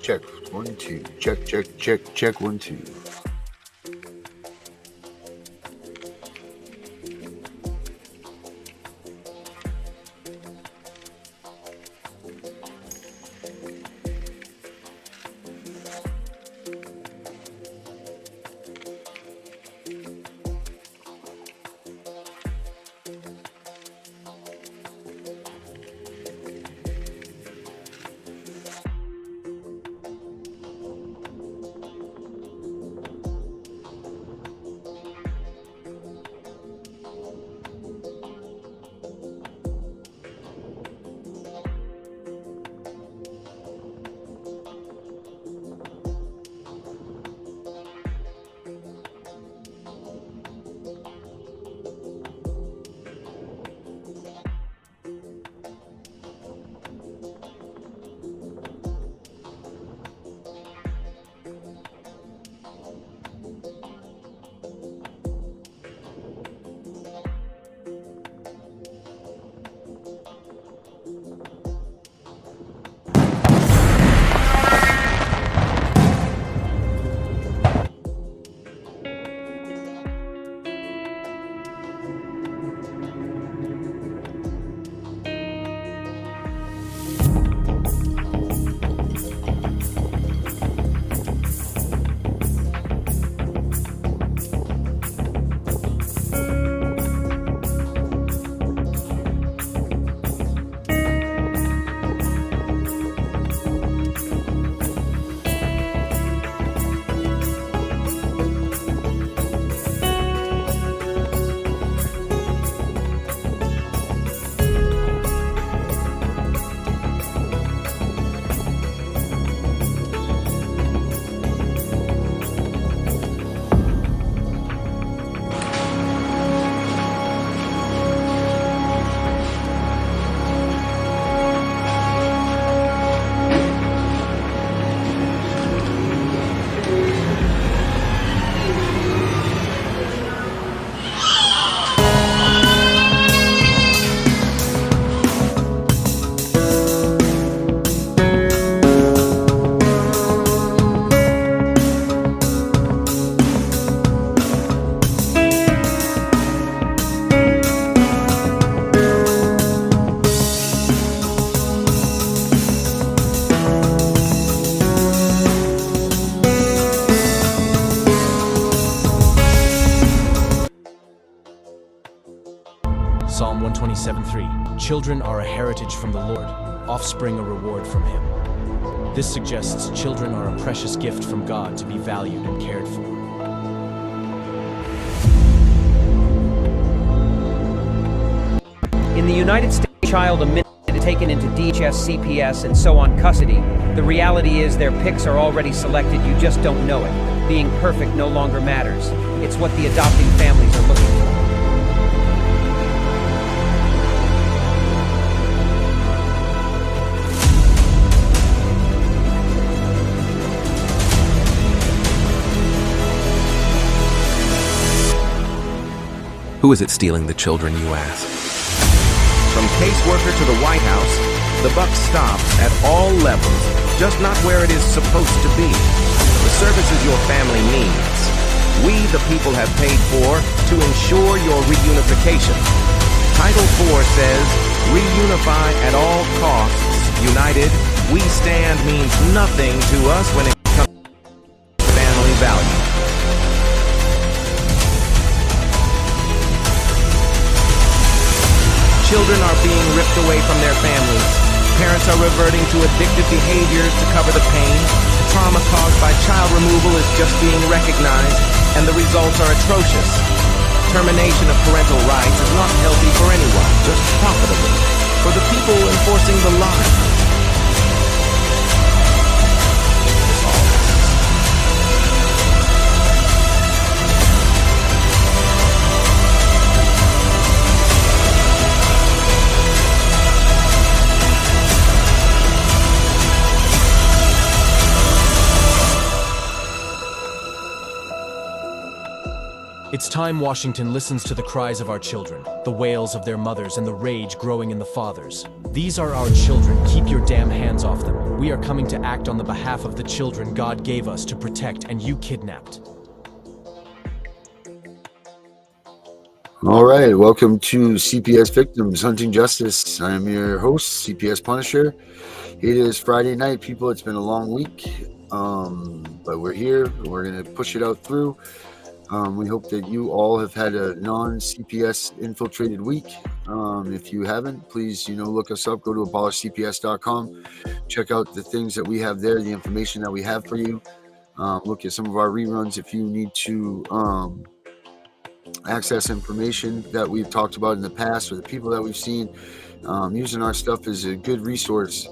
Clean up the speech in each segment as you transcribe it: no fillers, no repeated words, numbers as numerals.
Check 1 2. Check 1 2. Psalm 127:3. Children are a heritage from the Lord, offspring a reward from Him. This suggests children are a precious gift from God to be valued and cared for. In the United States, a child admitted taken into DHS, CPS, and so on custody. The reality is their picks are already selected, you just don't know it. Being perfect no longer matters. It's what the adopting families are looking for. Who is it stealing the children, you ask? From caseworker to the White House, the buck stops at all levels, just not where it is supposed to be. The services your family needs. We, the people, have paid for to ensure your reunification. Title IV says, reunify at all costs. United, we stand means nothing to us when it comes to family values. Children are being ripped away from their families. Parents are reverting to addictive behaviors to cover the pain. Trauma caused by child removal is just being recognized, and the results are atrocious. Termination of parental rights is not healthy for anyone, just profitable for the people enforcing the law. It's time Washington listens to the cries of our children, the wails of their mothers, and the rage growing in the fathers. These are our children. Keep your damn hands off them. We are coming to act on the behalf of the children God gave us to protect, and you kidnapped. All right, welcome to CPS Victims Hunting Justice. I'm your host, CPS Punisher. It is Friday night, people. It's been a long week, but we're here. We're going to push it out through. We hope that you all have had a non-CPS infiltrated week. If you haven't, please, look us up. Go to abolishcps.com. Check out the things that we have there, the information that we have for you. Look at some of our reruns if you need to access information that we've talked about in the past or the people that we've seen. Using our stuff is a good resource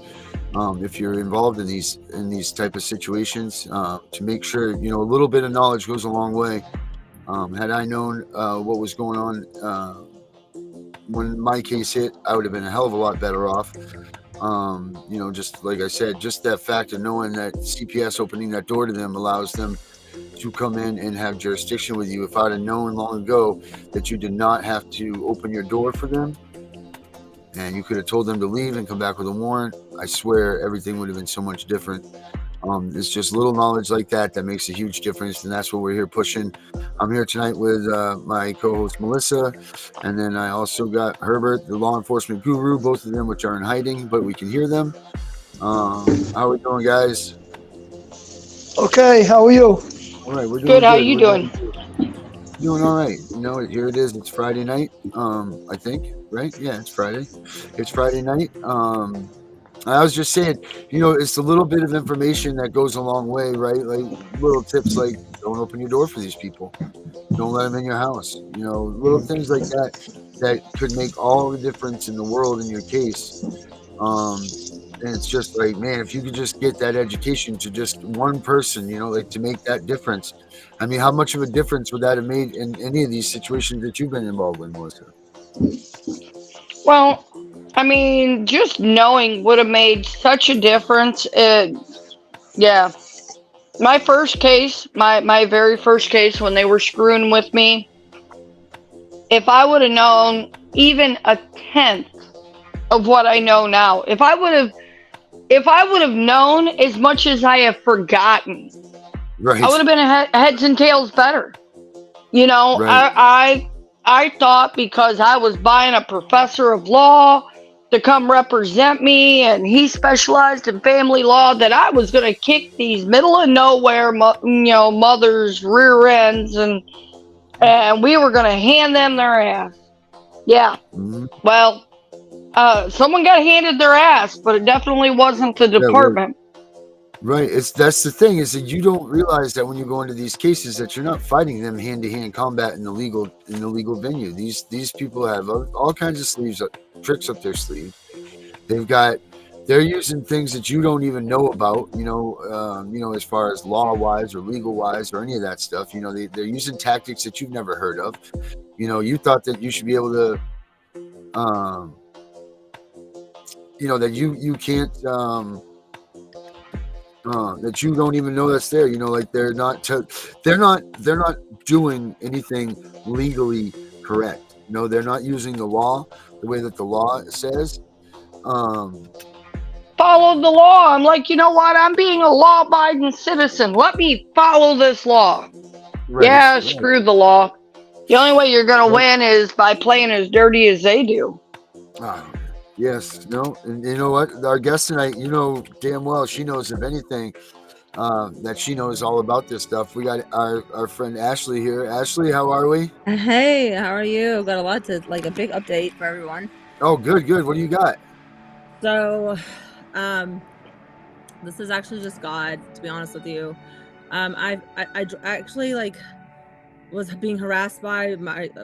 if you're involved in these type of situations, to make sure a little bit of knowledge goes a long way. Had I known what was going on when my case hit, I would have been a hell of a lot better off. Just like I said, just that fact of knowing that CPS opening that door to them allows them to come in and have jurisdiction with you. If I'd have known long ago that you did not have to open your door for them and you could have told them to leave and come back with a warrant, I swear everything would have been so much different. It's just little knowledge like that makes a huge difference, and that's what we're here pushing. I'm here tonight with my co-host Melissa, and then I also got Herbert, the law enforcement guru, both of them which are in hiding, but we can hear them. How are we doing, guys? Okay, how are you? All right, we're doing good. How are you doing? Doing all right. Here it is. It's Friday night. I think, right? Yeah, it's Friday. It's Friday night. I was just saying, it's a little bit of information that goes a long way, right? Like little tips like don't open your door for these people. Don't let them in your house. Little things like that could make all the difference in the world in your case. And it's just like, man, if you could just get that education to just one person, to make that difference. I mean, how much of a difference would that have made in any of these situations that you've been involved in, Melissa? Well, I mean, just knowing would have made such a difference. Yeah. My first case, my very first case when they were screwing with me, if I would have known even a tenth of what I know now, if I would have known as much as I have forgotten, right, I would have been heads and tails better. Right. I thought because I was buying a professor of law to come represent me, and he specialized in family law, that I was going to kick these middle of nowhere, mothers' rear ends, and we were going to hand them their ass. Yeah. Mm-hmm. Well, someone got handed their ass, but it definitely wasn't the department. Right. That's the thing, is that you don't realize that when you go into these cases that you're not fighting them hand-to-hand combat in the legal venue. These people have all kinds of tricks up their sleeve. They're using things that you don't even know about, as far as law-wise or legal-wise or any of that stuff. They're using tactics that you've never heard of. You thought that you should be able to, that you can't, that you don't even know that's there. Like they're not doing anything legally correct. They're not using the law the way that the law says. Followed the law. I'm like, you know what? I'm being a law-abiding citizen. Let me follow this law. Right, yeah, right. Screw the law. The only way you're going to win is by playing as dirty as they do. Yes, no, and you know what? Our guest tonight, damn well she knows, if anything, that she knows all about this stuff. We got our friend Ashley here. Ashley, how are we? Hey, how are you? Got a lot to, a big update for everyone. Oh, good. What do you got? So, this is actually just God, to be honest with you. I actually was being harassed by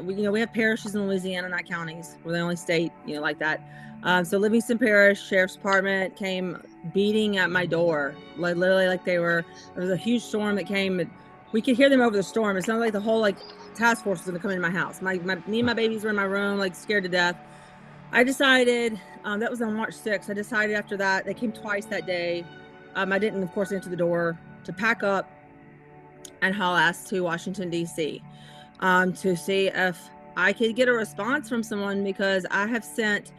we have parishes in Louisiana, not counties. We're the only state, like that. So Livingston Parish Sheriff's Department came beating at my door, literally there was a huge storm that came, and we could hear them over the storm. It sounded like the whole task force was going to come into my house. Me and my babies were in my room, scared to death. I decided, that was on March 6th. I decided after that, they came twice that day. I didn't, of course, enter the door, to pack up and haul ass to Washington, D.C. to see if I could get a response from someone, because I have sent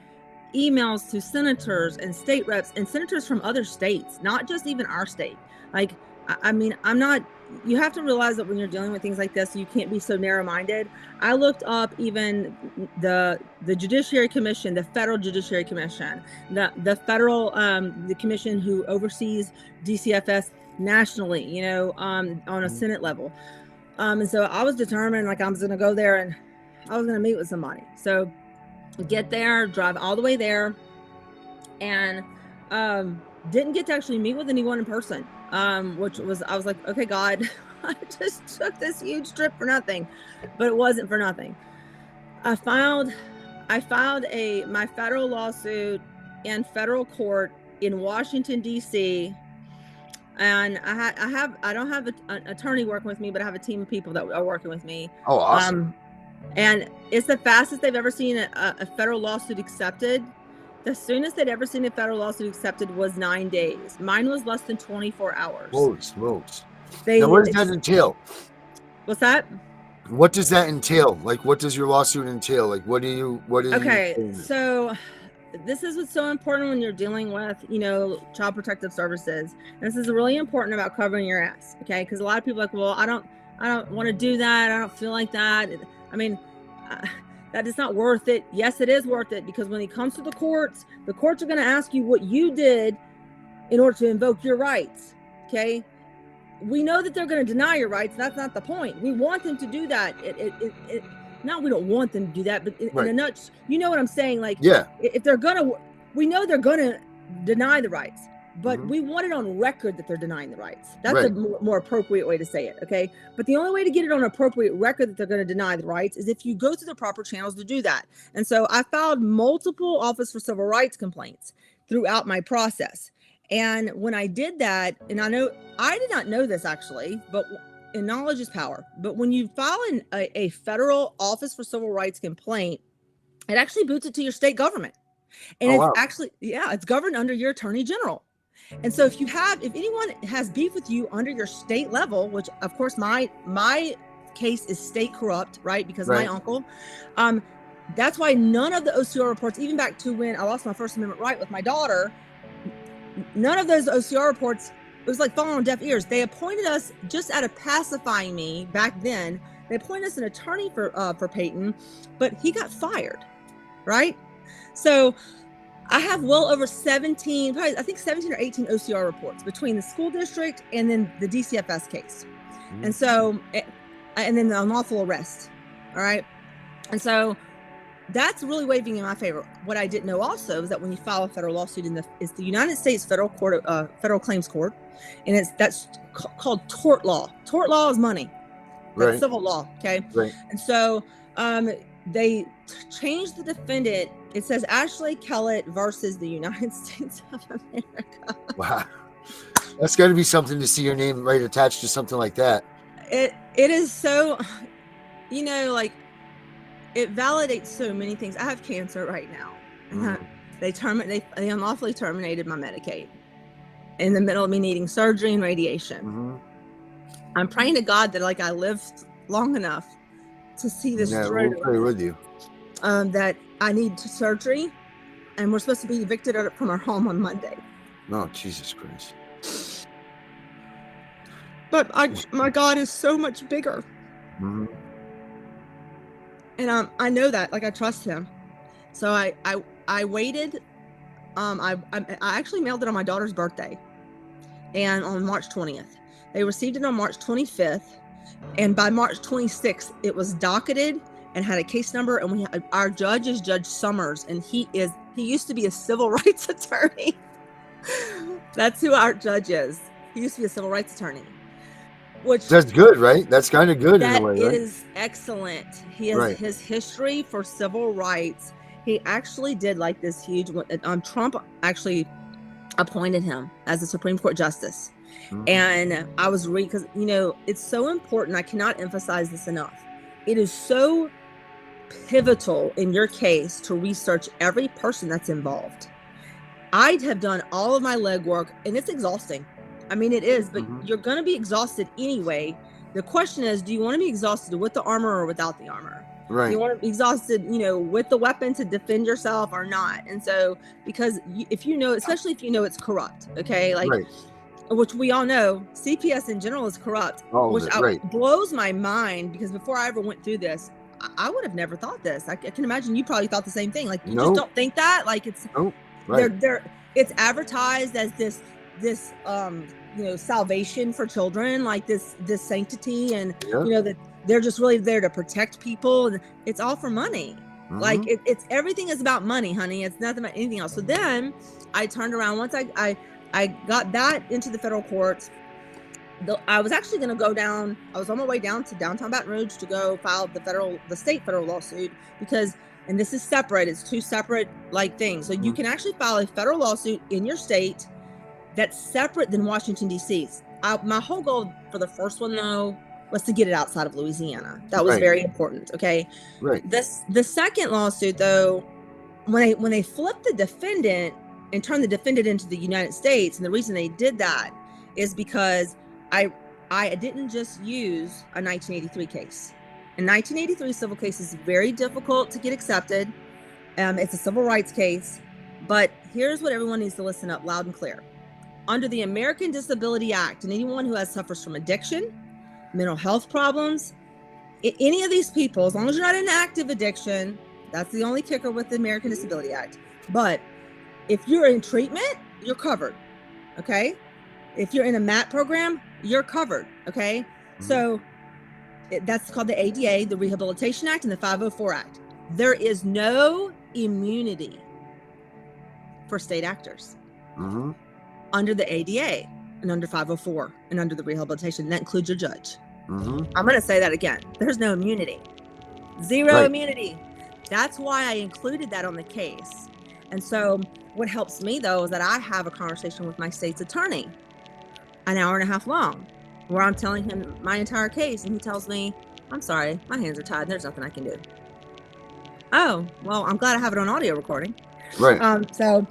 emails to senators and state reps and senators from other states, not just even our state. Like, I mean, I'm not, you have to realize that when you're dealing with things like this, you can't be so narrow-minded. I looked up even the Judiciary Commission, the Federal Judiciary Commission, the federal, the commission who oversees DCFS nationally, you know, on a Senate level. And so I was determined, like, I was going to go there and I was going to meet with somebody. So get there, drive all the way there, and didn't get to actually meet with anyone in person, which was, I was like, okay, God, I just took this huge trip for nothing. But it wasn't for nothing. I filed my federal lawsuit in federal court in Washington, D.C., and I don't have an attorney working with me, but I have a team of people that are working with me. Oh, awesome. And it's the fastest they've ever seen a federal lawsuit accepted. The soonest they'd ever seen a federal lawsuit accepted was 9 days. Mine was less than 24 hours. Holy smokes. Now, what does that entail? What's that? What does that entail? Like, what does your lawsuit entail? Like, what do you? Okay, so this is what's so important when you're dealing with, you know, Child Protective Services. And this is really important about covering your ass, okay? Because a lot of people are like, well, I don't want to do that. I don't feel like that. I mean, that is not worth it. Yes, it is worth it, because when it comes to the courts are going to ask you what you did in order to invoke your rights, okay? We know that they're going to deny your rights. That's not the point. We want them to do that. We don't want them to do that, but in a nutshell, you know what I'm saying? Like, yeah, if they're going to, we know they're going to deny the rights, but we want it on record that they're denying the rights. That's a more appropriate way to say it, okay? But the only way to get it on appropriate record that they're going to deny the rights is if you go through the proper channels to do that. And so I filed multiple Office for Civil Rights complaints throughout my process. And when I did that, and I did not know this actually, and knowledge is power. But when you file a federal Office for Civil Rights complaint, it actually boots it to your state government. And it's governed under your attorney general. And so if anyone has beef with you under your state level, which of course my case is state corrupt, right? Because of my uncle. That's why none of the OCR reports, even back to when I lost my First Amendment right with my daughter, none of those OCR reports, it was like falling on deaf ears. They appointed us, just out of pacifying me back then, they appointed us an attorney for Peyton, but he got fired, right? So I have well over 17 or 18 OCR reports between the school district and then the DCFS case. And so, and then the unlawful arrest. All right. And so that's really waving in my favor. What I didn't know also is that when you file a federal lawsuit it's the United States Federal Claims Court, and that's called tort law. Tort law is money. That's civil law. Okay. Right. And so, they changed the defendant. It says Ashley Kellett versus the United States of America. Wow. That's got to be something to see your name attached to something like that. It is so, you know, like, it validates so many things. I have cancer right now. They unlawfully terminated my Medicaid in the middle of me needing surgery and radiation. I'm praying to God that, like, I lived long enough to see this through. We'll pray with you. That I need surgery, and we're supposed to be evicted from our home on Monday. Oh, Jesus Christ. But my God is so much bigger. And I know that, like, I trust him. So I waited. I actually mailed it on my daughter's birthday, and on March 20th. They received it on March 25th, and by March 26th, it was docketed and had a case number. And our judge is Judge Summers, and he used to be a civil rights attorney. That's who our judge is. He used to be a civil rights attorney. Which that's good, right? That's kind of good in a way, right? It is excellent. He has his history for civil rights. He actually did like this huge one. Trump actually appointed him as a Supreme Court justice. And I was because, you know, it's so important. I cannot emphasize this enough. It is so pivotal in your case to research every person that's involved. I have done all of my legwork, and it's exhausting. I mean, it is, but you're going to be exhausted anyway The question is, do you want to be exhausted with the armor or without the armor? Right. You want to be exhausted, with the weapon to defend yourself or not. And so, because if you know, especially if you know it's corrupt, okay, like, right. which we all know, CPS in general is corrupt, All which of it, right. blows my mind, because before I ever went through this, I would have never thought this. I can imagine you probably thought the same thing. Like, you just don't think that. Like, it's right. It's advertised as this salvation for children, like this sanctity, and that they're just really there to protect people, and it's all for money. Like, it's everything is about money, honey. It's nothing about anything else. So then I turned around once I got that into the federal courts. I was actually going to go down. I was on my way down to downtown Baton Rouge to go file the state federal lawsuit, because, and this is separate. It's two separate things. So you can actually file a federal lawsuit in your state that's separate than Washington, D.C. My whole goal for the first one, though, was to get it outside of Louisiana. That was very important. Okay. Right. The second lawsuit, though, when they flipped the defendant and turned the defendant into the United States, and the reason they did that is because I didn't just use a 1983 case. A 1983 civil case is very difficult to get accepted. It's a civil rights case, but here's what everyone needs to listen up loud and clear. Under the American Disability Act, and anyone who suffers from addiction, mental health problems, any of these people, as long as you're not in active addiction, that's the only kicker with the American Disability Act. But if you're in treatment, you're covered. Okay. If you're in a MAT program, you're covered. Okay. So that's called the ADA, the Rehabilitation Act, and the 504 Act. There is no immunity for state actors under the ADA and under 504 and under the rehabilitation. That includes your judge. I'm going to say that again. There's no immunity. Zero immunity. That's why I included that on the case. And so what helps me, though, is that I have a conversation with my state's attorney, an hour and a half long, where I'm telling him my entire case. And he tells me, I'm sorry, my hands are tied. There's nothing I can do. Oh, well, I'm glad I have it on audio recording. Right. So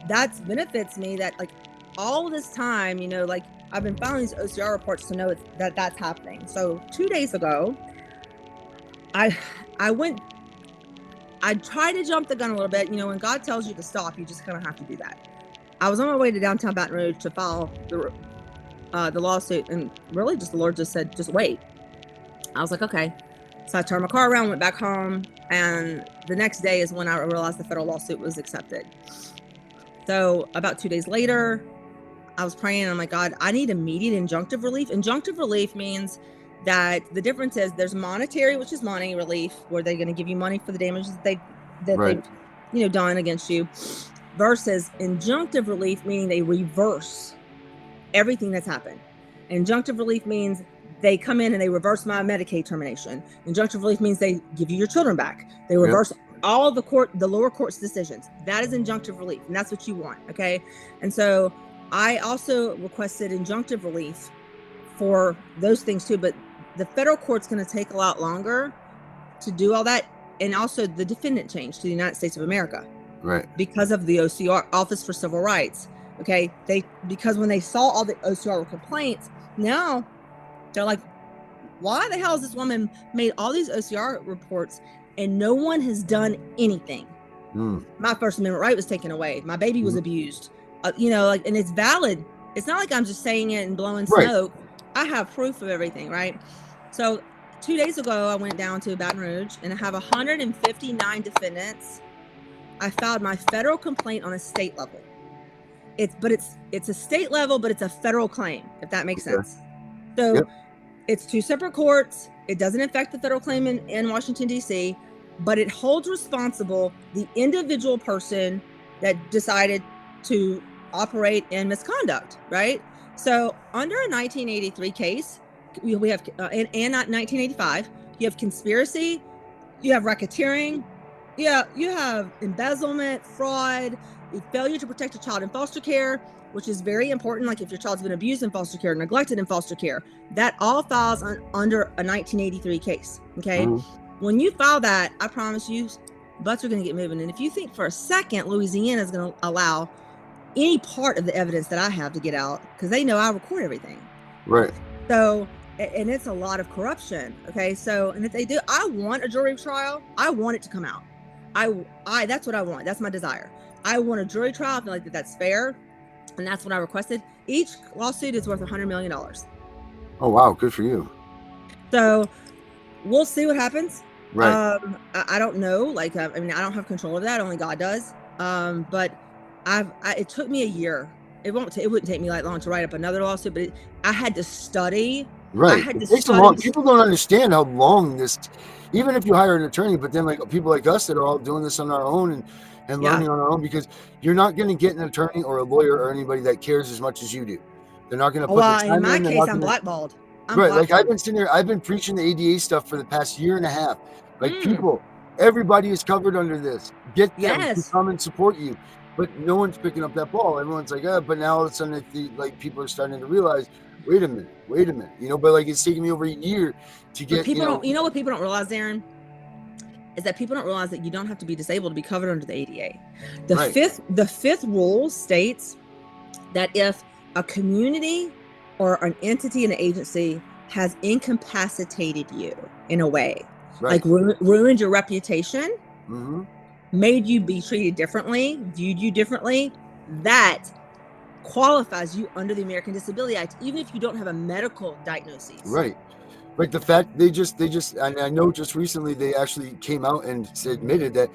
that benefits me that, like, all this time, I've been filing these OCR reports to know that's happening. So 2 days ago, I tried to jump the gun a little bit. When God tells you to stop, you just kind of have to do that. I was on my way to downtown Baton Rouge to file the lawsuit, and really just the Lord just said, just wait. I was like, okay. So I turned my car around, went back home, and the next day is when I realized the federal lawsuit was accepted. So about 2 days later, I was praying, and I'm like, God, I need immediate injunctive relief. Injunctive relief means that the difference is there's monetary, which is money relief, where they're going to give you money for the damages that they've done against you, versus injunctive relief, meaning they reverse everything that's happened. Injunctive relief means they come in and they reverse my Medicaid termination. Injunctive relief means they give you your children back. They reverse all the lower court's decisions. That is injunctive relief, and that's what you want. Okay. And so I also requested injunctive relief for those things too, but the federal court's going to take a lot longer to do all that. And also the defendant changed to the United States of America. Right. Because of the OCR, Office for Civil Rights. Okay. Because when they saw all the OCR complaints, now they're like, why the hell has this woman made all these OCR reports and no one has done anything? My First Amendment right was taken away. My baby was abused. And it's valid. It's not like I'm just saying it and blowing smoke. I have proof of everything, right? So 2 days ago, I went down to Baton Rouge, and I have 159 defendants. I filed my federal complaint on a state level. It's a state level, but it's a federal claim, if that makes sense. So it's two separate courts. It doesn't affect the federal claim in Washington, D.C., but it holds responsible the individual person that decided to operate in misconduct, right? So under a 1983 case, we have, and 1985, you have conspiracy, you have racketeering, you have embezzlement, fraud, failure to protect a child in foster care, which is very important. Like if your child's been abused in foster care, neglected in foster care, that all falls under a 1983 case, okay? When you file that, I promise you, butts are going to get moving. And if you think for a second Louisiana is going to allow any part of the evidence that I have to get out, because they know I record everything. Right. So and it's a lot of corruption. Okay, so and if they do, I want a jury trial. I want it to come out. I that's what I want. That's my desire. I want a jury trial. I feel like that's fair, and that's what I requested. Each lawsuit is worth $100 million. Oh wow, good for you. So we'll see what happens. Right. I don't know. Like, I mean, I don't have control of that. Only God does. But it took me a year. It wouldn't take me like long to write up another lawsuit, but I had to study. Right. I had It to takes so study. long. People don't understand how long this, even if you hire an attorney, but then like people like us that are all doing this on our own and Yeah. learning on our own, because you're not going to get an attorney or a lawyer or anybody that cares as much as you do. They're not going to put Well, the time in my they're case, not I'm gonna- blackballed. Right. Like I've been sitting here, I've been preaching the ADA stuff for the past year and a half. Like people, everybody is covered under this. Get them to come and support you. But no one's picking up that ball. Everyone's like, but now all of a sudden, like people are starting to realize, wait a minute, but like it's taking me over a year to get. But people don't. You know what people don't realize, Darren, is that people don't realize that you don't have to be disabled to be covered under the ADA. The fifth rule states that if a community or an entity in an agency has incapacitated you in a way, like ruined your reputation, made you be treated differently, viewed you differently, that qualifies you under the American Disability Act, even if you don't have a medical diagnosis. Right. Like the fact they just, and I know just recently they actually came out and admitted that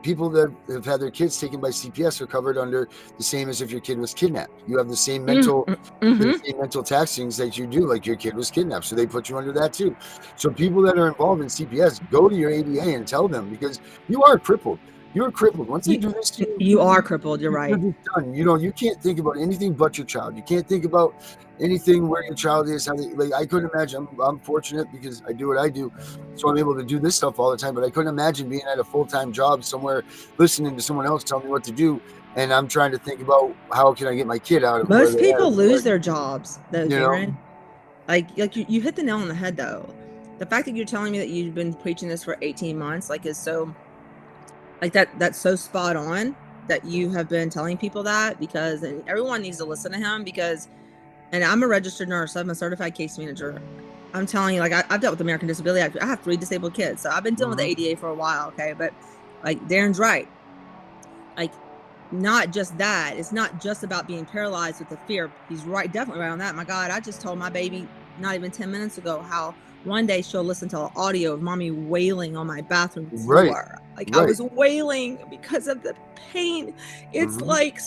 people that have had their kids taken by CPS are covered under the same as if your kid was kidnapped. You have the same mental, the same mental taxings that you do, like your kid was kidnapped. So they put you under that too. So people that are involved in CPS, go to your ADA and tell them, because you are crippled. You're crippled. Once they do this to you, you are crippled. You're right. You're done. You know, you can't think about anything but your child. You can't think about anything where your child is. How they, like, I couldn't imagine. I'm fortunate because I do what I do, so I'm able to do this stuff all the time. But I couldn't imagine being at a full-time job somewhere, listening to someone else tell me what to do, and I'm trying to think about how can I get my kid out of. Most people lose their jobs, though, Darren. know? Like you hit the nail on the head, though. The fact that you're telling me that you've been preaching this for 18 months, like, is so. Like that's so spot on that you have been telling people that, because and everyone needs to listen to him, because, and I'm a registered nurse. I'm a certified case manager. I'm telling you, like I've dealt with the American Disability Act. I have 3 disabled kids, so I've been dealing with the ADA for a while. Okay, but like Darren's right. Like, not just that. It's not just about being paralyzed with the fear. He's right, definitely right on that. My God, I just told my baby not even 10 minutes ago how one day she'll listen to an audio of mommy wailing on my bathroom floor. I was wailing because of the pain. It's like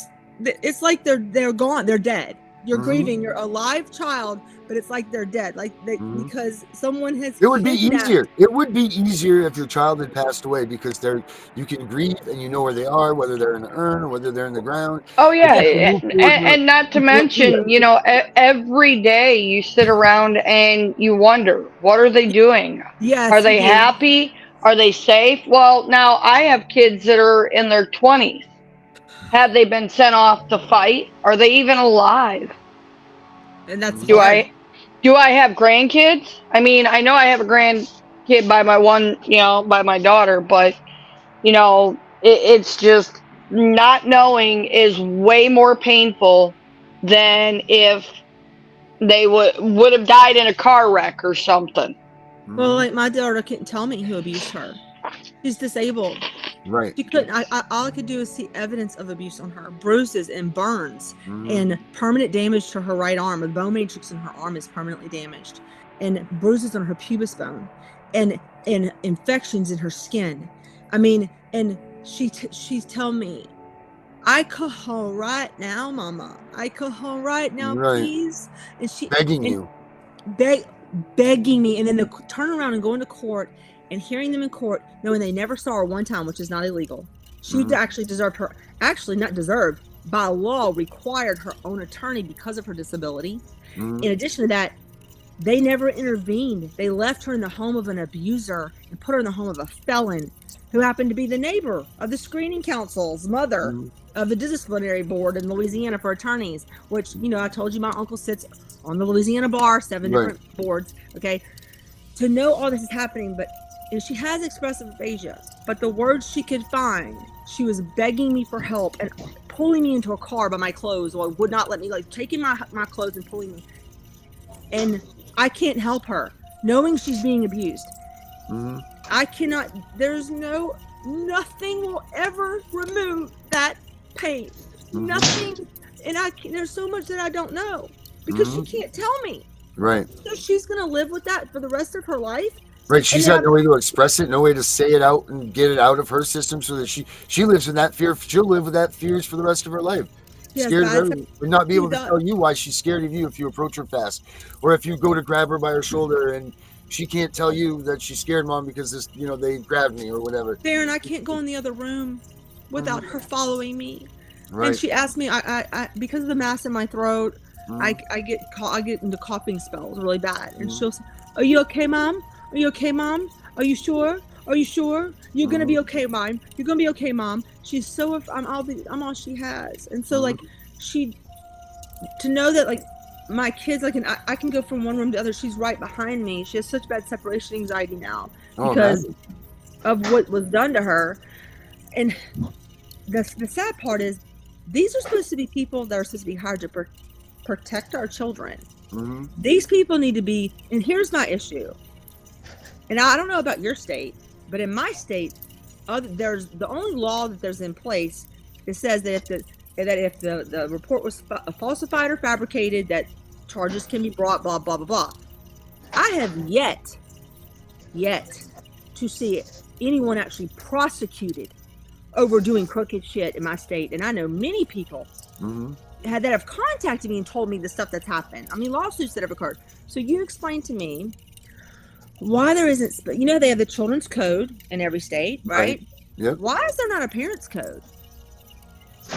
they're gone. They're dead. You're grieving your alive child, but it's like they're dead. Like because someone has. It would be easier. It would be easier if your child had passed away, because you can grieve and you know where they are, whether they're in the urn or whether they're in the ground. Oh yeah, and not to mention, you know, every day you sit around and you wonder, what are they doing? Yes. Are they happy? Are they safe? Well, now I have kids that are in their 20s. Have they been sent off to fight? Are they even alive? And that's do I have grandkids? I mean, I know I have a grandkid by by my daughter, but you know, it's just not knowing is way more painful than if they would have died in a car wreck or something. Well, like my daughter couldn't tell me who abused her. She's disabled. Right. She couldn't. All I could do is see evidence of abuse on her, bruises and burns, and permanent damage to her right arm. The bone matrix in her arm is permanently damaged, and bruises on her pubis bone, and infections in her skin. I mean, and she's telling me, I call her right now, Mama. I call her right now, please. And she begging me, and then they turn around and go into court. And hearing them in court, knowing they never saw her one time, which is not illegal. She actually not deserved, by law, required her own attorney because of her disability. In addition to that, they never intervened. They left her in the home of an abuser and put her in the home of a felon who happened to be the neighbor of the screening council's mother of the disciplinary board in Louisiana for attorneys, which, you know, I told you my uncle sits on the Louisiana bar, 7 different boards. Okay. To know all this is happening, but and she has expressive aphasia, but the words she could find, she was begging me for help and pulling me into a car by my clothes, or would not let me, like taking my clothes and pulling me. And I can't help her, knowing she's being abused. Mm-hmm. I cannot. Nothing will ever remove that pain. Mm-hmm. Nothing, and there's so much that I don't know because she can't tell me. Right. So she's gonna live with that for the rest of her life. Right. She's got no way to express it, no way to say it out and get it out of her system, so that she lives in that fear. She'll live with that fears for the rest of her life. Yes, Scared of everything, and not be able to tell you why she's scared of you if you approach her fast, or if you go to grab her by her shoulder and she can't tell you that she's scared, Mom, because this, they grabbed me or whatever. Darren, I can't go in the other room without her following me. Right. And she asked me, I because of the mass in my throat, I get into coughing spells really bad, and she'll say, "Are you okay, Mom? Are you okay, Mom? Are you sure? Are you sure? You're gonna be okay, Mom. You're gonna be okay, Mom." She's so I'm all she has, and so like to know that like my kids, like, and I can go from one room to the other. She's right behind me. She has such bad separation anxiety now because of what was done to her. And the sad part is, these are supposed to be people that are supposed to be hired to protect our children. Mm-hmm. These people need to be, and here's my issue. And I don't know about your state, but in my state, there's the only law that there's in place. It says that if the report was falsified or fabricated, that charges can be brought, blah, blah, blah, blah. I have yet to see anyone actually prosecuted over doing crooked shit in my state. And I know many people that have contacted me and told me the stuff that's happened. I mean, lawsuits that have occurred. So you explain to me why there isn't, they have the children's code in every state, right? Yep. Why is there not a parents code?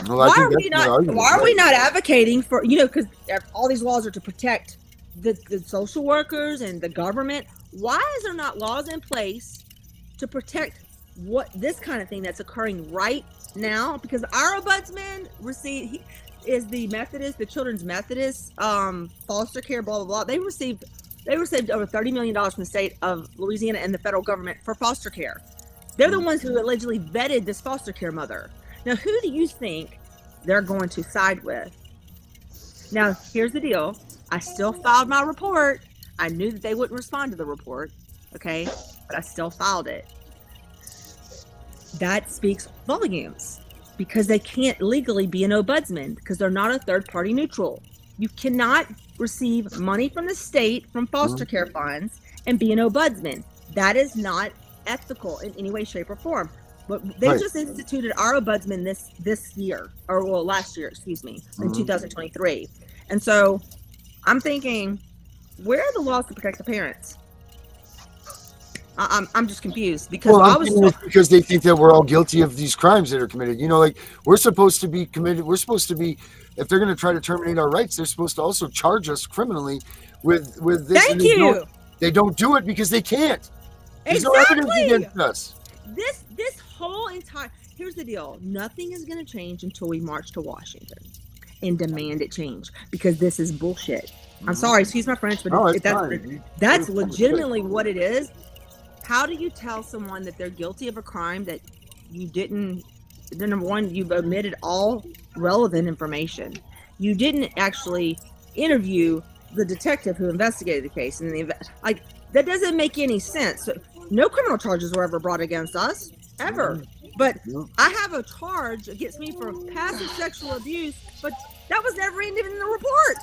Well, why are we not advocating for, because all these laws are to protect the social workers and the government. Why is there not laws in place to protect this kind of thing that's occurring right now? Because our ombudsman is the Children's Methodist foster care, blah, blah, blah. They received over $30 million from the state of Louisiana and the federal government for foster care. They're the ones who allegedly vetted this foster care mother. Now, who do you think they're going to side with? Now, here's the deal. I still filed my report. I knew that they wouldn't respond to the report, okay? But I still filed it. That speaks volumes because they can't legally be an ombudsman because they're not a third-party neutral. You cannot receive money from the state from foster care funds and be an ombudsman. That is not ethical in any way, shape, or form. But they just instituted our ombudsman this year, or last year, excuse me, in 2023. And so I'm thinking, where are the laws to protect the parents? I'm just confused because because they think that we're all guilty of these crimes that are committed. Like we're supposed to be committed. We're supposed to be, if they're going to try to terminate our rights, they're supposed to also charge us criminally with this. Thank you. They don't do it because they can't. There's no evidence against us. This whole entire, here's the deal. Nothing is going to change until we march to Washington and demand it change because this is bullshit. I'm sorry, excuse my French, but that's legitimately what it is. How do you tell someone that they're guilty of a crime that you didn't? Number one, you've omitted all relevant information. You didn't actually interview the detective who investigated the case, and that doesn't make any sense. No criminal charges were ever brought against us, ever. But I have a charge against me for passive sexual abuse, but that was never even in the report.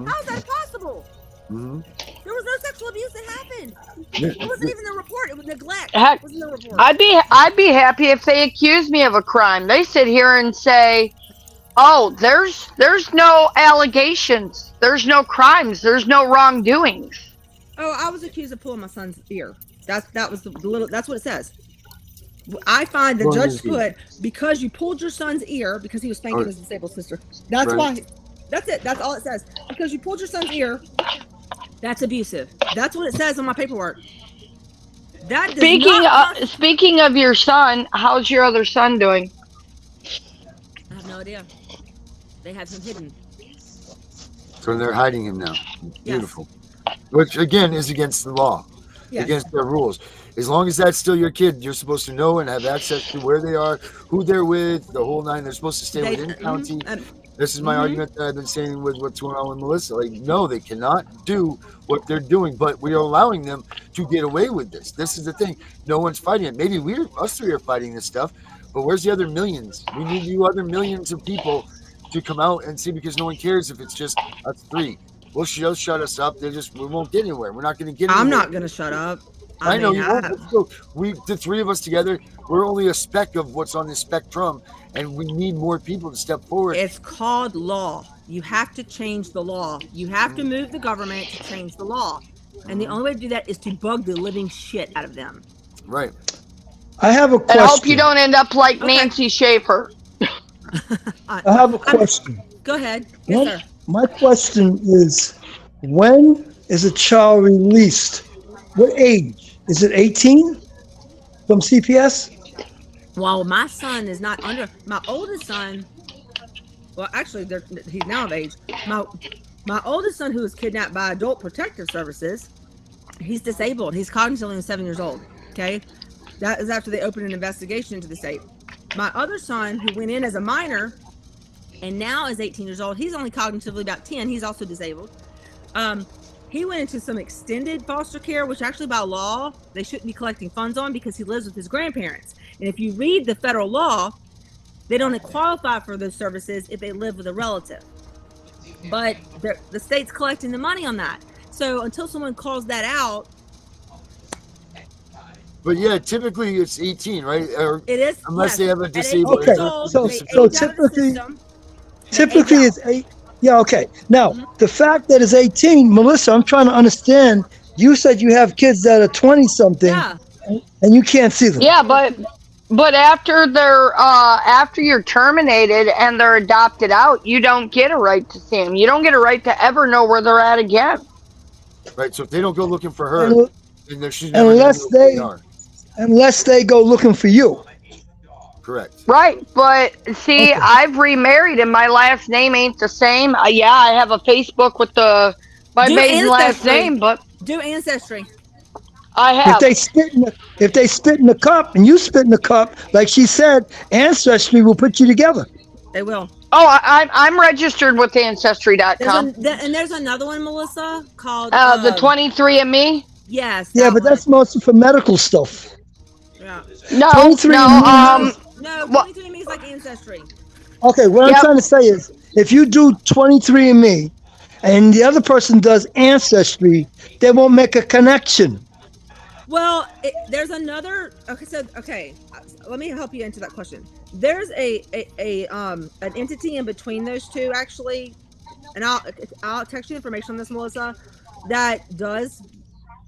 How is that possible? There was no sexual abuse that happened. It wasn't even in the report. It was neglect. It was in the report. I'd be happy if they accused me of a crime. They sit here and say, "Oh, there's no allegations. There's no crimes. There's no wrongdoings." Oh, I was accused of pulling my son's ear. That's what it says. I find the judge put, because you pulled your son's ear because he was spanking his disabled sister. That's why. That's it. That's all it says. Because you pulled your son's ear. That's abusive. That's what it says on my paperwork. That Speaking of your son, how's your other son doing? I have no idea. They have him hidden. So they're hiding him now. Beautiful. Yes. Which again is against the law, against their rules. As long as that's still your kid, you're supposed to know and have access to where they are, who they're with, the whole nine. They're supposed to stay within the county. This is my argument that I've been saying with what's going on with Melissa. Like, no, they cannot do what they're doing, but we are allowing them to get away with this. This is the thing. No one's fighting it. Maybe us three are fighting this stuff, but where's the other millions? We need you other millions of people to come out and see, because no one cares if it's just us three. Well, she'll shut us up. We won't get anywhere. We're not going to get anywhere. I'm not going to shut up. I know you won't. So the three of us together, we're only a speck of what's on the spectrum, and we need more people to step forward. It's called law. You have to change the law. You have to move the government to change the law. And the only way to do that is to bug the living shit out of them. Right. I have a question. And I hope you don't end up like Nancy Schaefer. I have a question. Go ahead. Yes, sir. My question is, when is a child released? What age? Is it 18 from CPS? Well, my son is not under. My oldest son, well, actually, he's now of age. My oldest son, who was kidnapped by Adult Protective Services, he's disabled. He's cognitively only 7 years old. Okay, that is after they opened an investigation into the state. My other son, who went in as a minor, and now is 18 years old. He's only cognitively about 10. He's also disabled. He went into some extended foster care, which actually by law, they shouldn't be collecting funds on because he lives with his grandparents. And if you read the federal law, they don't qualify for those services if they live with a relative. But the state's collecting the money on that. So until someone calls that out. But yeah, typically it's 18, right? Or it is. Unless they have a disabled. Okay, so typically it's 8. Yeah, okay. Now, the fact that it's 18, Melissa, I'm trying to understand. You said you have kids that are 20-something, and you can't see them. Yeah, but after after you're terminated and they're adopted out, you don't get a right to see them. You don't get a right to ever know where they're at again. Right. So if they don't go looking for her, then she's never unless they go looking for you. Correct. Right, but see, I've remarried and my last name ain't the same. Yeah, I have a Facebook with my maiden last name, but do Ancestry. I have. If they spit in the cup and you spit in the cup, like she said, Ancestry will put you together. They will. Oh, I'm registered with Ancestry.com. And there's another one, Melissa, called the 23andMe. Yes. Yeah, but that's mostly for medical stuff. Yeah. No, 23andMe is like Ancestry. Okay, what I'm trying to say is, if you do 23andMe and the other person does Ancestry, they won't make a connection. Well, there's another. Okay, let me help you answer that question. There's an entity in between those two, actually, and I'll text you information on this, Melissa, that does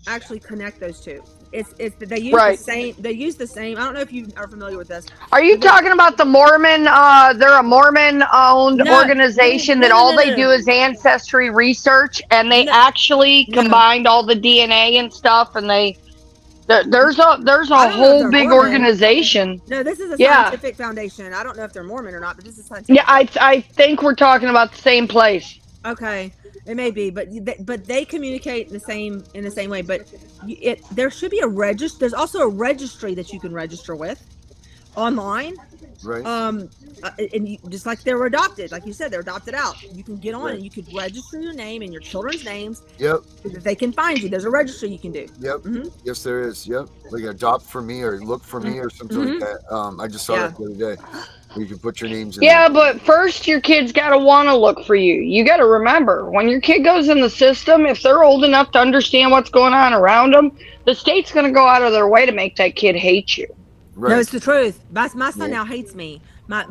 actually connect those two. They use the same. They use the same. I don't know if you are familiar with this. Are you talking about the Mormon? They're a Mormon-owned organization that all they do is ancestry research, and they actually combined all the DNA and stuff, and there's a whole big organization. No, this is a scientific foundation. I don't know if they're Mormon or not, but this is scientific. Yeah, I think we're talking about the same place. Okay. It may be, but they communicate in the same way. But there should be a register. There's also a registry that you can register with online. Right. And just like they were adopted, like you said, they're adopted out. You can get on and you could register your name and your children's names. Yep. So that they can find you. There's a registry you can do. Yep. Mm-hmm. Yes, there is. Yep. Like adopt for me or look for me or something like that. I just saw that the other day. You can put your names in. Yeah, but first your kid's got to want to look for you. You got to remember, when your kid goes in the system, if they're old enough to understand what's going on around them, the state's going to go out of their way to make that kid hate you. Right. No, it's the truth. My son now hates me.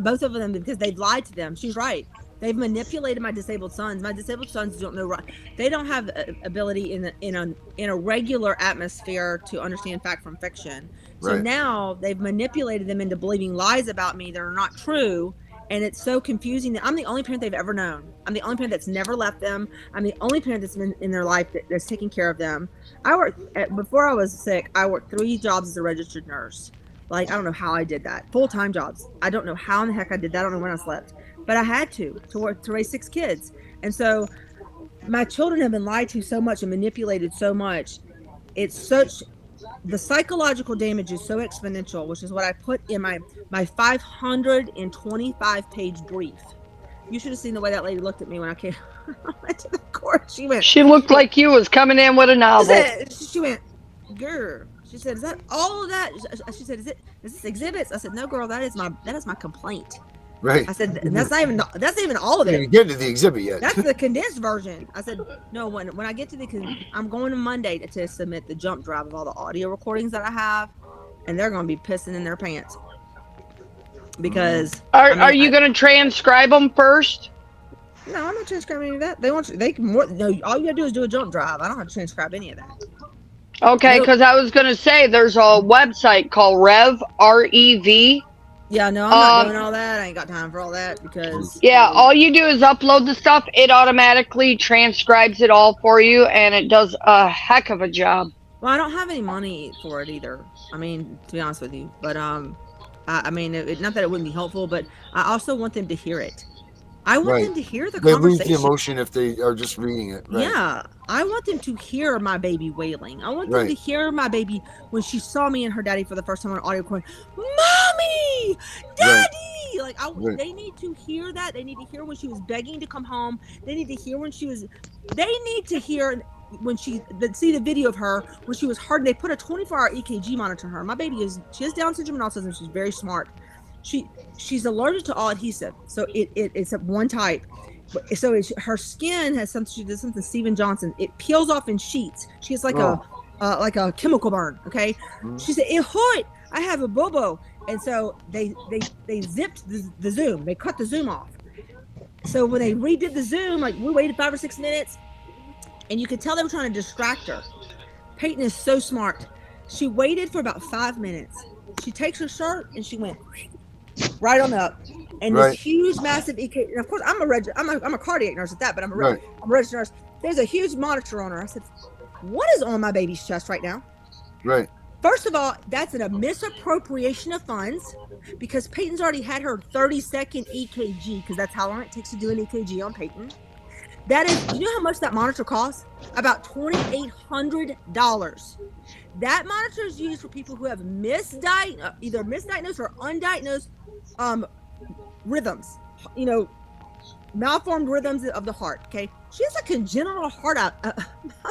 Both of them, because they've lied to them. She's right. They've manipulated my disabled sons. My disabled sons don't know right. They don't have ability in a regular atmosphere to understand fact from fiction. So now they've manipulated them into believing lies about me that are not true, and it's so confusing that I'm the only parent they've ever known. I'm the only parent that's never left them. I'm the only parent that's been in their life that's taking care of them. Before I was sick, I worked 3 jobs as a registered nurse. Like, I don't know how I did that. Full-time jobs. I don't know how in the heck I did that. I don't know when I slept. But I had to work to raise 6 kids. And so my children have been lied to so much and manipulated so much. The psychological damage is so exponential, which is what I put in my 525-page brief. You should have seen the way that lady looked at me when I came went to the court. She went. She looked like you was coming in with a novel. She went, girl. She said, "Is that all of that?" She said, "Is this exhibits?" I said, "No, girl. That is my complaint." Right. I said, "That's not even all of You it. didn't get to the exhibit yet. That's the condensed version." I said, "No, when I get to I'm going to Monday to submit the jump drive of all the audio recordings that I have, and they're going to be pissing in their pants because are you going to transcribe them first?" No, I'm not transcribing any of that. No, all you gotta do is do a jump drive. I don't have to transcribe any of that. Okay, because I was going to say there's a website called REV. Yeah, no, I'm not doing all that. I ain't got time for all that because... Yeah, all you do is upload the stuff. It automatically transcribes it all for you, and it does a heck of a job. Well, I don't have any money for it either. I mean, to be honest with you. But, I mean, not that it wouldn't be helpful, but I also want them to hear it. I want them to hear the conversation. They lose the emotion if they are just reading it. Right? Yeah, I want them to hear my baby wailing. I want them to hear my baby when she saw me and her daddy for the first time on audio recording. Mommy, Daddy, they need to hear that. They need to hear when she was begging to come home. They need to hear when she was. They need to hear when see the video of her when she was hard. They put a 24-hour EKG monitor on her. My baby she has Down syndrome and autism. She's very smart. She's allergic to all adhesive, so it's one type. So her skin has something. She does something Steven Johnson. It peels off in sheets. She has like a chemical burn. Okay, she said it hurt. I have a bobo, and so they zipped the Zoom. They cut the Zoom off. So when they redid the Zoom, like we waited 5 or 6 minutes, and you could tell they were trying to distract her. Peyton is so smart. She waited for about 5 minutes. She takes her shirt and she went right on up, and this huge, massive EKG. And of course, I'm a cardiac nurse at that, but I'm a registered nurse. There's a huge monitor on her. I said, "What is on my baby's chest right now?" Right. First of all, that's a misappropriation of funds because Peyton's already had her 30-second EKG because that's how long it takes to do an EKG on Peyton. That is, you know how much that monitor costs? About $2,800. That monitor is used for people who have either misdiagnosed or undiagnosed rhythms, malformed rhythms of the heart. Okay, she has a congenital heart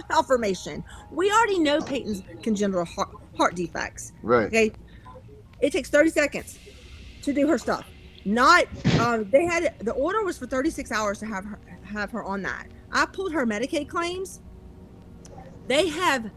malformation. We already know Peyton's congenital heart defects. Right. Okay, it takes 30 seconds to do her stuff. Not they had the order was for 36 hours to have her on that. I pulled her Medicaid claims. They have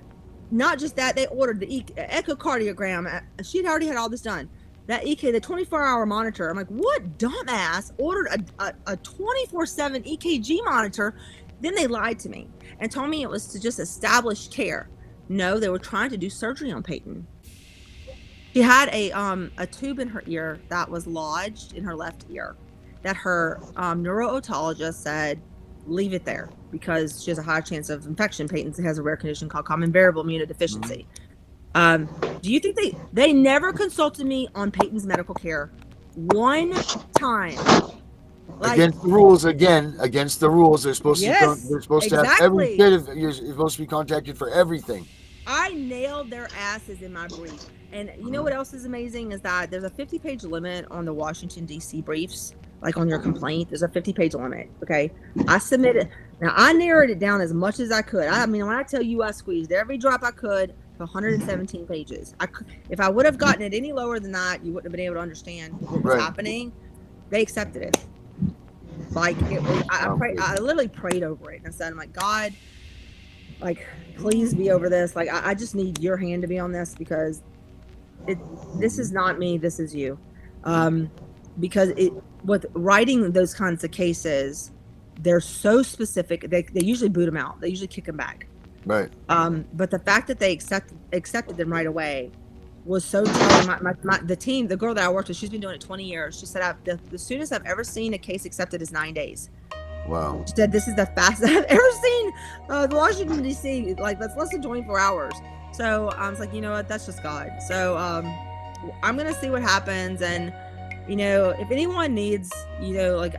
not just that, they ordered the echocardiogram. She'd already had all this done. That the 24-hour monitor. I'm like, what dumbass ordered a 24/7 EKG monitor? Then they lied to me and told me it was to just establish care. No, they were trying to do surgery on Peyton. She had a tube in her ear that was lodged in her left ear that her neuro-otologist said, leave it there because she has a high chance of infection. Peyton has a rare condition called common variable immunodeficiency. Do you think they never consulted me on Peyton's medical care one time? Against the rules again. Against the rules, they're supposed to have every kid. You're supposed to be contacted for everything. I nailed their asses in my brief. And you know what else is amazing is that there's a 50-page limit on the Washington, D.C. briefs. Like on your complaint, there's a 50-page limit. Okay, I submitted. Now I narrowed it down as much as I could. I mean, when I tell you I squeezed every drop I could to 117 pages. If I would have gotten it any lower than that, you wouldn't have been able to understand what was happening. They accepted it. Like I literally prayed over it and I said, "I'm like, God, like, please be over this. Like, I just need your hand to be on this because this is not me. This is you." Because with writing those kinds of cases, they're so specific. They usually boot them out. They usually kick them back. Right. But the fact that they accepted them right away was so telling. The team, the girl that I worked with, she's been doing it 20 years. She said the soonest I've ever seen a case accepted is 9 days. Wow. She said this is the fastest I've ever seen the Washington, D.C. Like, that's less than 24 hours. So I was like, you know what? That's just God. So I'm going to see what happens. And, if anyone needs, like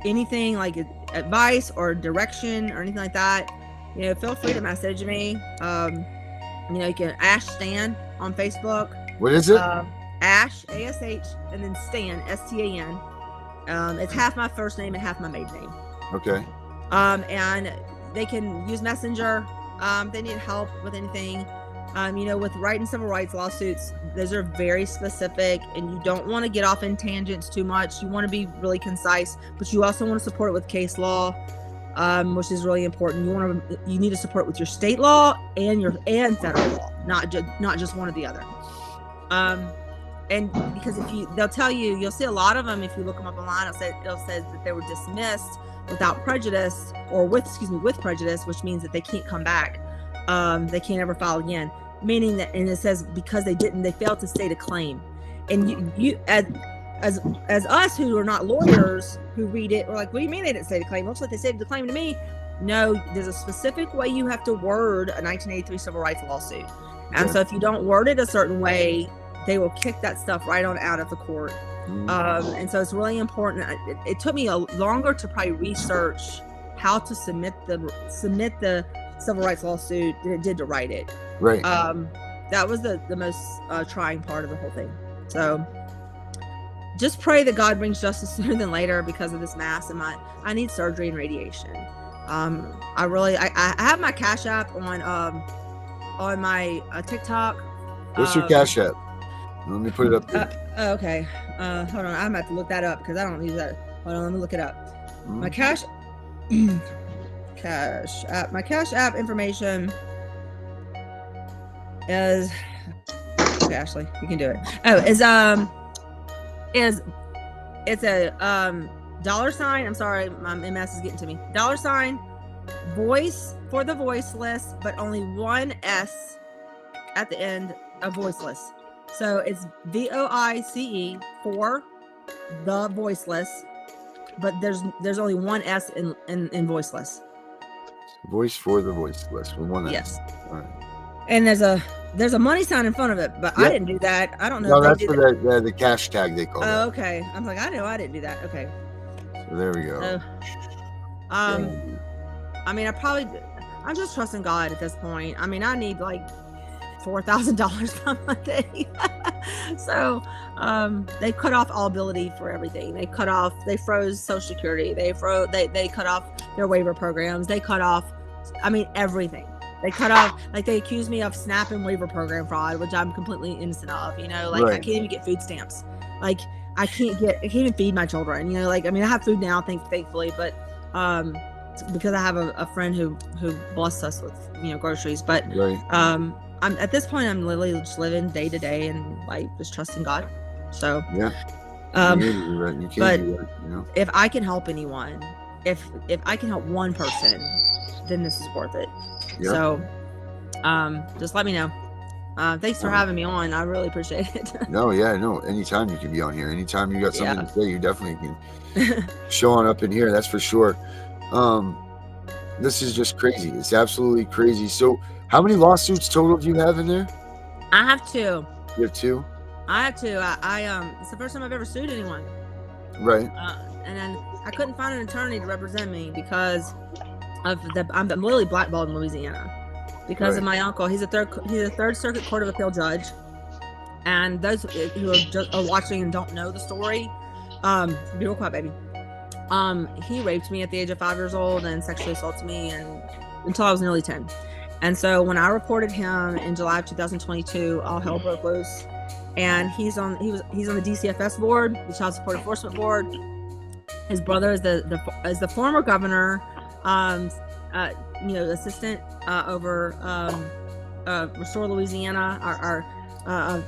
anything like advice or direction or anything like that, feel free to message me. You can Ash Stan on Facebook. What is it? Ash, ASH, and then Stan, STAN. It's half my first name and half my maiden name. Okay. And they can use Messenger. They need help with anything. With writing civil rights lawsuits, those are very specific, and you don't want to get off in tangents too much. You want to be really concise, but you also want to support it with case law, which is really important. You need to support with your state law and federal law, not just one or the other. And because they'll tell you, you'll see a lot of them if you look them up online. It'll say that they were dismissed without prejudice, or with prejudice, which means that they can't come back. They can't ever file again. Meaning that, and it says because they failed to state a claim. And you as us who are not lawyers who read it, we're like, what do you mean they didn't state a claim? Looks like they stated the claim to me. No, there's a specific way you have to word a 1983 civil rights lawsuit. And so if you don't word it a certain way, they will kick that stuff right on out of the court. And so it's really important. It took me longer to probably research how to submit the civil rights lawsuit than it did to write it. Right. That was the most trying part of the whole thing. So just pray that God brings justice sooner than later because of this mass, and I need surgery and radiation. I have my Cash App on my TikTok. What's your Cash App? Let me put it up there. Okay. Hold on. I'm gonna have to look that up because I don't use that. Hold on. Let me look it up. My Cash App. My Cash App information is okay. Ashley, you can do it. Oh, it's a $. I'm sorry, my MS is getting to me. $, voice for the voiceless, but only one S at the end of voiceless. So it's VOICE for the voiceless, but there's only one S in voiceless. Voice for the voiceless with one S. Yes. All right. And there's a money sign in front of it, but I didn't do that. I don't know. No, that's for the cash tag they call it. Oh, okay. I'm like, I know I didn't do that. Okay. So there we go. I mean, I'm just trusting God at this point. I mean, I need like $4,000 by Monday. So they cut off all ability for everything. They froze Social Security. They cut off their waiver programs. They cut off, everything. They cut off, they accuse me of SNAP and waiver program fraud, which I'm completely innocent of, right. I can't even get food stamps. I can't even feed my children, I have food now, thankfully, but because I have a friend who blessed us with, groceries, but I'm at this point, I'm literally just living day to day and just trusting God. So yeah, if I can help anyone, if I can help one person, then this is worth it. Yep. So just let me know. Thanks for having me on. I really appreciate it. No, anytime you can be on here. Anytime you got something to say, you definitely can show on up in here. That's for sure. This is just crazy. It's absolutely crazy. So how many lawsuits total do you have in there? I have 2. You have 2? I have 2. It's the first time I've ever sued anyone. Right. And then I couldn't find an attorney to represent me because I'm literally blackballed in Louisiana because of my uncle. He's a third circuit court of appeal judge, and those who are watching and don't know the story, be real quiet, baby. He raped me at the age of 5 years old and sexually assaulted me until I was nearly 10. And so when I reported him in July of 2022, all hell broke loose. And he's on the DCFS board, the Child Support Enforcement Board. His brother is the former governor, assistant over Restore Louisiana,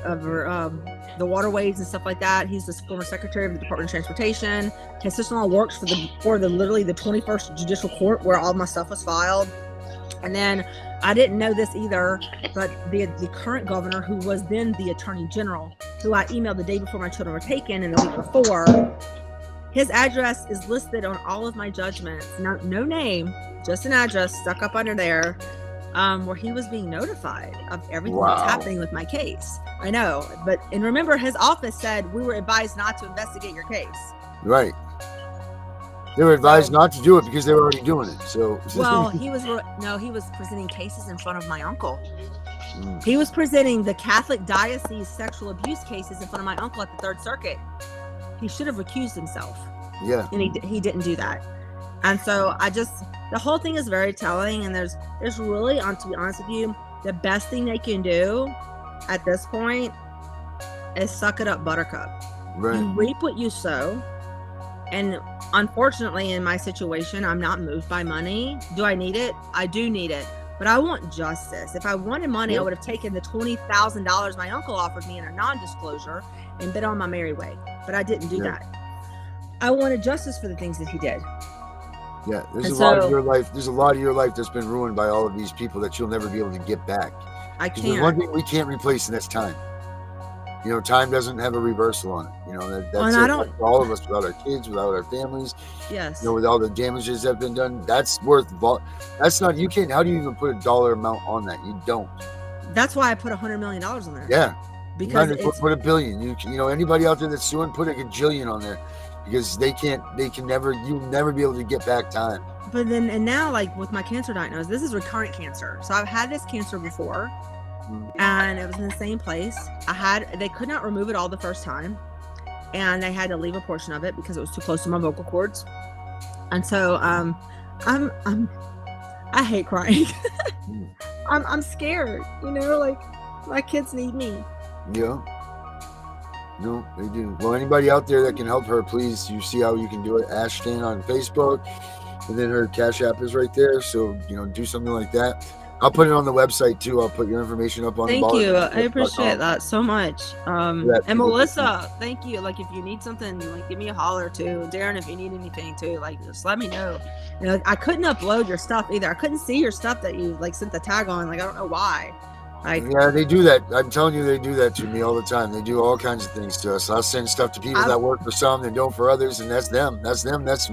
over the waterways and stuff like that. He's the former secretary of the Department of Transportation. His sister-in-law works for literally the 21st Judicial Court where all my stuff was filed. And then I didn't know this either, but the current governor, who was then the attorney general, who I emailed the day before my children were taken and the week before, his address is listed on all of my judgments. No name, just an address stuck up under there, where he was being notified of everything that's happening with my case. I know, and remember, his office said we were advised not to investigate your case. Right. They were advised not to do it because they were already doing it. So he was presenting cases in front of my uncle. He was presenting the Catholic diocese sexual abuse cases in front of my uncle at the Third Circuit. He should have recused himself. Yeah. And he didn't do that. And so the whole thing is very telling. And there's really, to be honest with you, the best thing they can do at this point is suck it up, buttercup. Right. You reap what you sow. And unfortunately, in my situation, I'm not moved by money. Do I need it? I do need it. But I want justice. If I wanted money, I would have taken the $20,000 my uncle offered me in a non-disclosure and been on my merry way. But I didn't do that. I wanted justice for the things that he did. Yeah, there's a lot of your life. There's a lot of your life that's been ruined by all of these people that you'll never be able to get back. I can't. There's one thing we can't replace, and that's time. You know, time doesn't have a reversal on it. You know, that's it for all of us, without our kids, without our families. Yes. You know, with all the damages that have been done, that's worth. That's not. You can't. How do you even put a dollar amount on that? You don't. That's why I put $100 million on there. Yeah. Because put $1 billion. You know, anybody out there that's suing, put a gajillion on there, because you'll never be able to get back time. But then, and now, like with my cancer diagnosis, this is recurrent cancer. So I've had this cancer before, and it was in the same place. They could not remove it all the first time, and they had to leave a portion of it because it was too close to my vocal cords. And so, I hate crying. I'm scared. You know, like my kids need me. Yeah. No, they do. Well, anybody out there that can help her, please, you see how you can do it. Ashton on Facebook, and then her Cash App is right there. So, you know, do something like that. I'll put it on the website too. I'll put your information up on the Thank you. I appreciate that so much. And Melissa, thank you. Like, if you need something, like, give me a holler too. Darren, if you need anything too, like, just let me know. You know, I couldn't upload your stuff either. I couldn't see your stuff that you like sent the tag on. Like, I don't know why. Yeah, they do that. I'm telling you, they do that to me all the time. They do all kinds of things to us. I'll send stuff to people that work for some and don't for others, and that's them.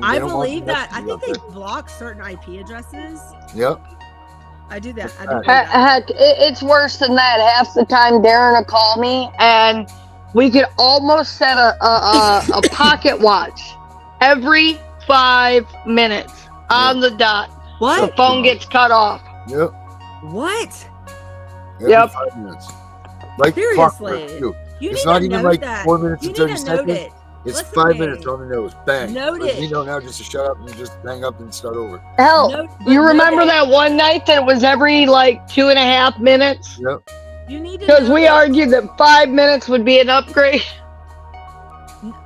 I believe that. I think they block certain IP addresses. Yep. I do that. Heck, it's worse than that. Half the time, Darren will call me, and we could almost set a pocket watch every 5 minutes on the dot. What? The phone gets cut off. Yep. What? Every 5 minutes. Like seriously, it's not even like 4 minutes and 30 seconds. It's 5 minutes on the nose. Bang. Note it. You know now just to shut up and just hang up and start over. Hell, you remember that one night that it was every like 2.5 minutes? Yep. You need to, because we argued that 5 minutes would be an upgrade.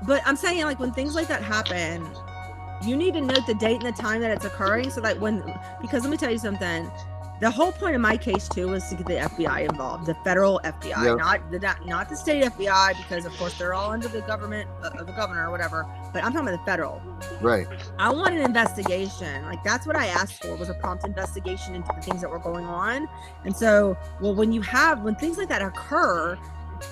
But I'm saying, like, when things like that happen, you need to note the date and the time that it's occurring. So that because let me tell you something. The whole point of my case too was to get the FBI involved, the federal FBI, not the state FBI, because of course they're all under the government of the governor or whatever. But I'm talking about the federal. Right. I want an investigation. Like, that's what I asked for, was a prompt investigation into the things that were going on. And so, when things like that occur,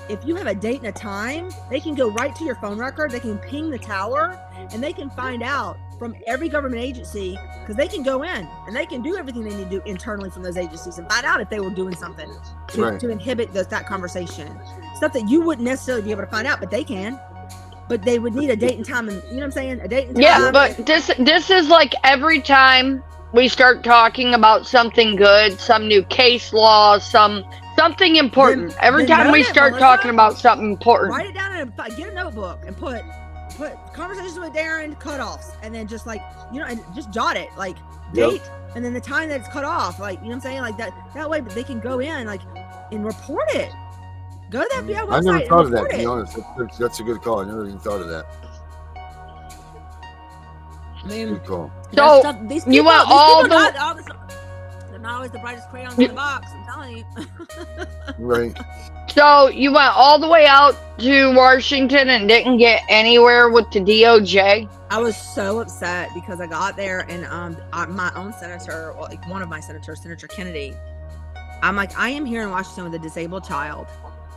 if you have a date and a time, they can go right to your phone record. They can ping the tower, and they can find out from every government agency, because they can go in and they can do everything they need to do internally from those agencies and find out if they were doing something to inhibit that conversation. Stuff that you wouldn't necessarily be able to find out, but they can. But they would need a date and time, and you know what I'm saying? A date and time. Yeah, but this is like every time we start talking about something good, some new case law, something important. Every time we start talking about something important, write it down and get a notebook and put conversations with Darren cutoffs, and then just like, you know, and just jot it, like date and then the time that it's cut off, like, you know what I'm saying, like that way they can go in like and report it. Go to the FBI website. I never thought of that, to be honest. That's a good call. I never even thought of that. I mean, good call. So you want all the they're not always the brightest crayons in the box, I'm telling you. Right. So you went all the way out to Washington and didn't get anywhere with the DOJ? I was so upset because I got there and my own senator, well, like one of my senators, Senator Kennedy, I'm like, I am here in Washington with a disabled child.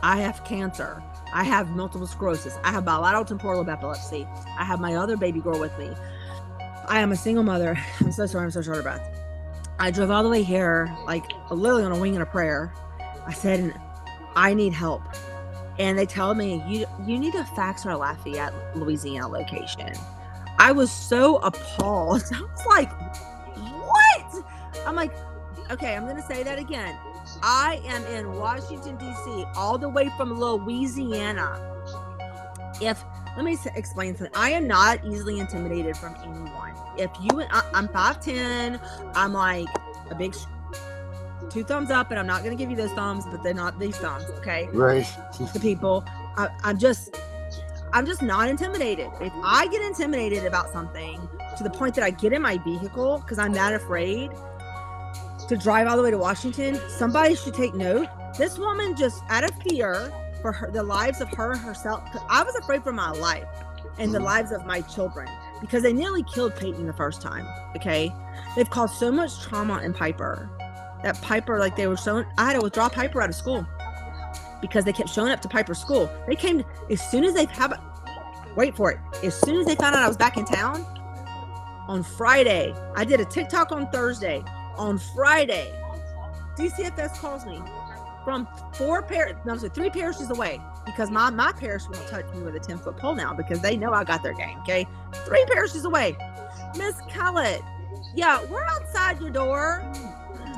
I have cancer. I have multiple sclerosis. I have bilateral temporal lobe epilepsy. I have my other baby girl with me. I am a single mother. I'm so sorry. I'm so short of breath. I drove all the way here, like literally on a wing and a prayer. I said, I need help. And they tell me, you need to fax our Lafayette, Louisiana location. I was so appalled. I was like, what? I'm like, okay, I'm going to say that again. I am in Washington, D.C., all the way from Louisiana. If let me explain something. I am not easily intimidated from anyone. If you, I'm 5'10", I'm like a big 2 thumbs up, and I'm not going to give you those thumbs, but they're not these thumbs, okay? Right. To people, I'm just not intimidated. If I get intimidated about something to the point that I get in my vehicle because I'm that afraid to drive all the way to Washington, somebody should take note. This woman just, out of fear for the lives of her and herself, I was afraid for my life and the lives of my children because they nearly killed Peyton the first time, okay? They've caused so much trauma in Piper. That Piper, like they were showing, I had to withdraw Piper out of school because they kept showing up to Piper's school. They came, as soon as they have, wait for it, as soon as they found out I was back in town, on Friday, I did a TikTok on Thursday. On Friday, DCFS calls me from 3 parishes away, because my parish won't touch me with a 10-foot pole now because they know I got their game, okay? 3 parishes away. Miss Kellett, yeah, we're outside your door.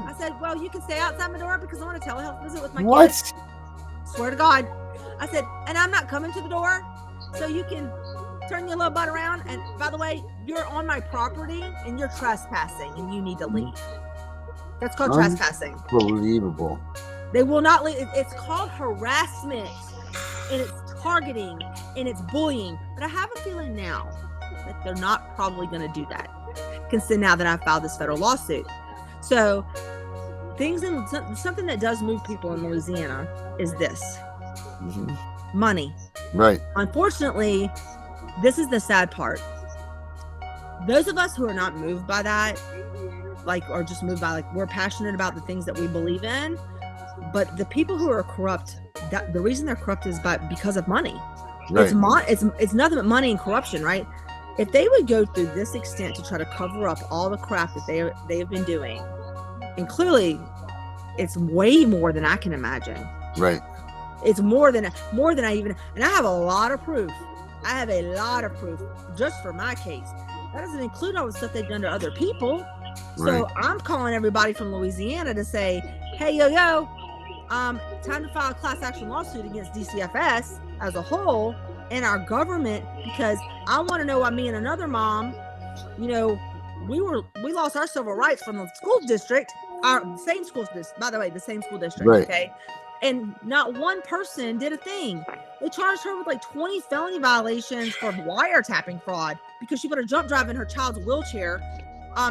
I said, well, you can stay outside my door because I want a telehealth visit with my kids. Swear to God. I said, and I'm not coming to the door, so you can turn your little butt around. And by the way, you're on my property and you're trespassing and you need to leave. That's called trespassing. Unbelievable. They will not leave. It's called harassment, and it's targeting, and it's bullying. But I have a feeling now that they're not probably going to do that, considering now that I've filed this federal lawsuit. So something that does move people in Louisiana is this. Money. Right. Unfortunately, this is the sad part. Those of us who are not moved by that, or just moved by, we're passionate about the things that we believe in, but the people who are corrupt, the reason they're corrupt is because of money. Right. It's nothing but money and corruption, right? If they would go through this extent to try to cover up all the crap that they have been doing, and clearly it's way more than I can imagine. Right. It's more than I even, and I have a lot of proof. I have a lot of proof just for my case. That doesn't include all the stuff they've done to other people. So I'm calling everybody from Louisiana to say, hey, time to file a class action lawsuit against DCFS as a whole and our government, because I want to know why me and another mom, we lost our civil rights from the school district, our same school district, by the way, the same school district, okay? And not one person did a thing. They charged her with 20 felony violations for wiretapping fraud because she put a jump drive in her child's wheelchair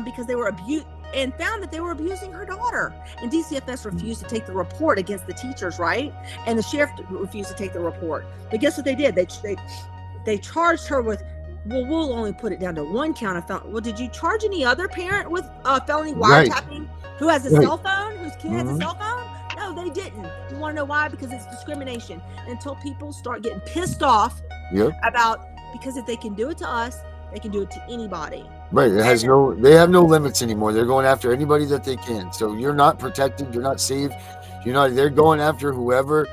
because they were and found that they were abusing her daughter. And DCFS refused to take the report against the teachers, right? And the sheriff refused to take the report. But guess what they did? They charged her with, we'll only put it down to 1 count of felony. Well, did you charge any other parent with felony wiretapping who has a cell phone, whose kid has a cell phone? No, they didn't. You want to know why? Because it's discrimination. Until people start getting pissed off because if they can do it to us, they can do it to anybody. Right. They have no limits anymore. They're going after anybody that they can. So you're not protected. You're not safe. They're going after whoever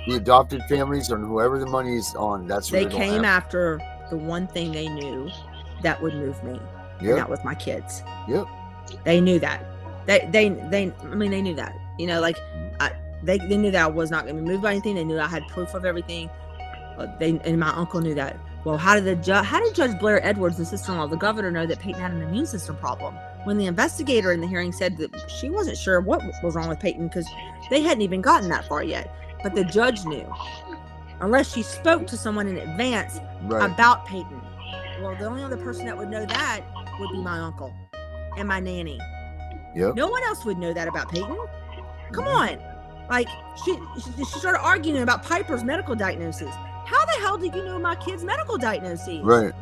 the adopted families or whoever the money is on. That's what they came after the one thing they knew that would move me. Yep. And that was my kids. Yep. They knew that. They knew that. They knew that I was not going to be moved by anything. They knew I had proof of everything. And my uncle knew that. Well, how did Judge Blair Edwards, the sister-in-law of the governor, know that Peyton had an immune system problem? When the investigator in the hearing said that she wasn't sure what was wrong with Peyton because they hadn't even gotten that far yet. But the judge knew, unless she spoke to someone in advance about Peyton. Well, the only other person that would know that would be my uncle and my nanny. Yep. No one else would know that about Peyton. Come on. She started arguing about Piper's medical diagnosis. How the hell did you know my kid's medical diagnoses? Right.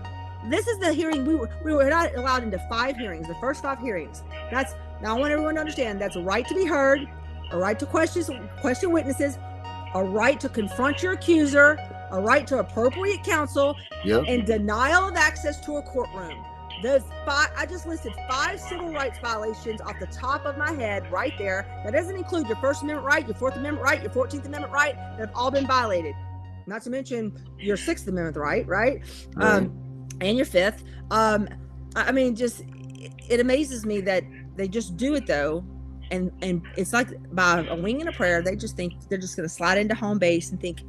This is the hearing. We were not allowed into 5 hearings, the first 5 hearings. Now I want everyone to understand that's a right to be heard, a right to question witnesses, a right to confront your accuser, a right to appropriate counsel, and denial of access to a courtroom. Those 5, I just listed 5 civil rights violations off the top of my head right there. That doesn't include your First Amendment right, your Fourth Amendment right, your 14th Amendment right, that have all been violated. Not to mention your 6th Amendment right? And your 5th. It amazes me that they just do it though. And it's like by a wing and a prayer, they just think they're just going to slide into home base and think,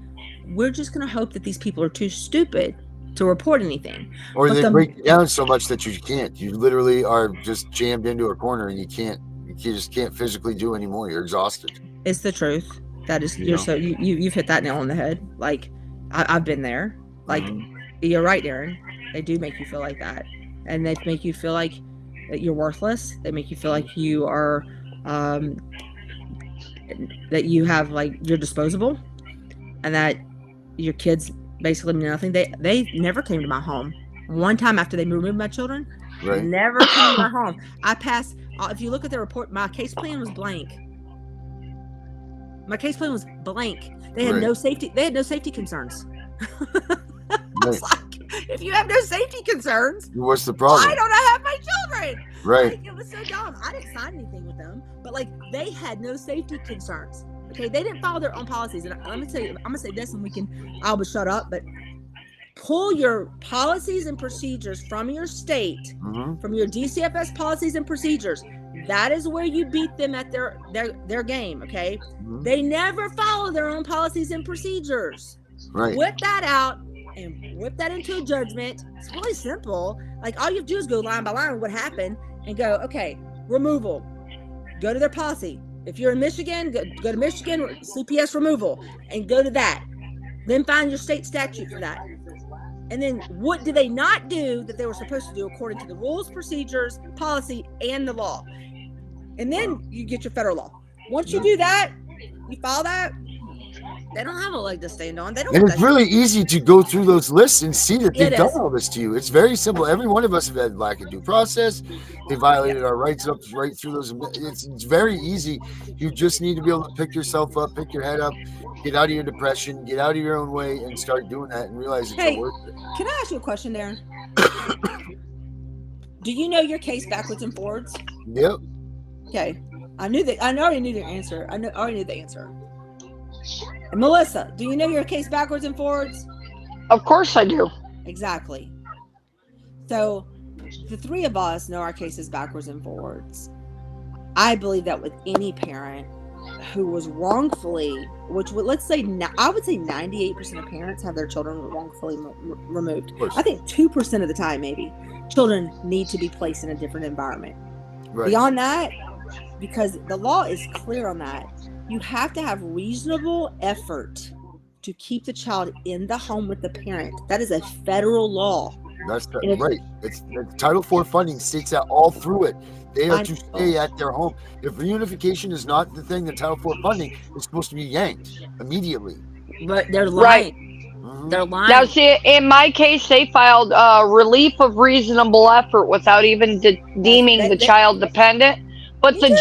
we're just going to hope that these people are too stupid to report anything. Or But they break you down so much that you can't. You literally are just jammed into a corner, and you just can't physically do anymore. You're exhausted. It's the truth. That is, You know? so you've hit that nail on the head. Like, I've been there. Like, you're right, Darren. They do make you feel like that, and they make you feel like that you're worthless. They make you feel like you are, that you have, like, you're disposable, and that your kids basically mean nothing. They never came to my home. One time after they removed my children, Right. never came to my home. I passed. If you look at the report, my case plan was blank. My case plan was blank. They had no safety. They had no safety concerns. I was like, if you have no safety concerns, what's the problem? why don't I have my children? Right. Like, it was so dumb. I didn't sign anything with them, but like they had no safety concerns. Okay, they didn't follow their own policies. And let me tell you, I'm gonna say this, and I will shut up. But pull your policies and procedures from your state, from your DCFS policies and procedures. That is where you beat them at their game. Okay, they never follow their own policies and procedures. Right. Whip that out and whip that into a judgment. It's really simple. Like, all you have to do is go line by line what happened and go, okay, removal. Go to their policy. If you're in Michigan, go to Michigan, CPS removal, and go to that. Then find your state statute for that. And then what do they not do that they were supposed to do according to the rules, procedures, policy, and the law? And then you get your federal law. Once you do that, you follow that, they don't have a leg to stand on. They don't. And it's really easy to go through those lists and see that they've done is. all this to you. It's very simple. Every one of us have had lack of due process. They violated our rights up right through those. It's very easy. You just need to be able to pick yourself up, pick your head up, get out of your depression, get out of your own way, and start doing that and realize it's worth it. Can I ask you a question, Darren? Do you know your case backwards and forwards? Yep. Okay. I already knew the answer. I already knew the answer. And Melissa, do you know your case backwards and forwards? Of course I do. Exactly. So the three of us know our cases backwards and forwards. I believe that with any parent who was wrongfully, which would, let's say, I would say 98% of parents have their children wrongfully removed. I think 2% of the time, maybe, children need to be placed in a different environment. Right. Beyond that, because the law is clear on that, you have to have reasonable effort to keep the child in the home with the parent. That is a federal law. That's right. It's Title IV funding states that all through it. They are to stay at their home. If reunification is not the thing, the Title IV funding is supposed to be yanked immediately. But they're lying. Right. They're lying. Now, see, in my case, they filed relief of reasonable effort without even deeming the child dependent. But the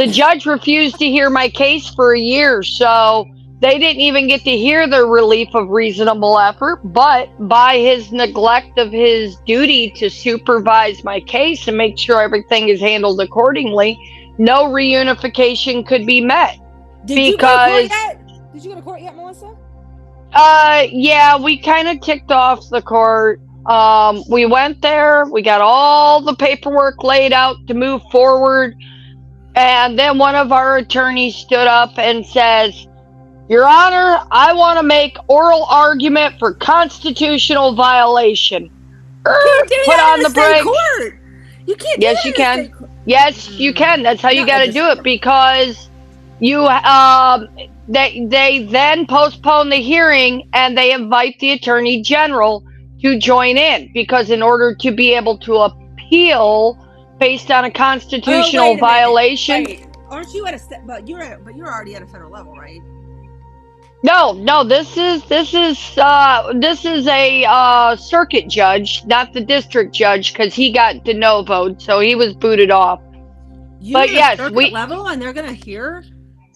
judge refused to hear my case for a year, so they didn't even get to hear the relief of reasonable effort. But by his neglect of his duty to supervise my case and make sure everything is handled accordingly, no reunification could be met. Did you go to court yet, Melissa? Yeah, we kind of ticked off the court. We went there, we got all the paperwork laid out to move forward. And then one of our attorneys stood up and says, Your Honor, I want to make oral argument for constitutional violation. You can't do Put that on the brakes. Court. You can't do yes, that you can. Yes, you can. That's how you got to do it, because you they then postpone the hearing and they invite the Attorney General to join in, because in order to be able to appeal based on a constitutional violation. Wait. Aren't you at a but you're already at a federal level, right? No, this is a circuit judge, not the district judge, because he got de novo, so he was booted off. You're at a circuit level, and they're gonna hear.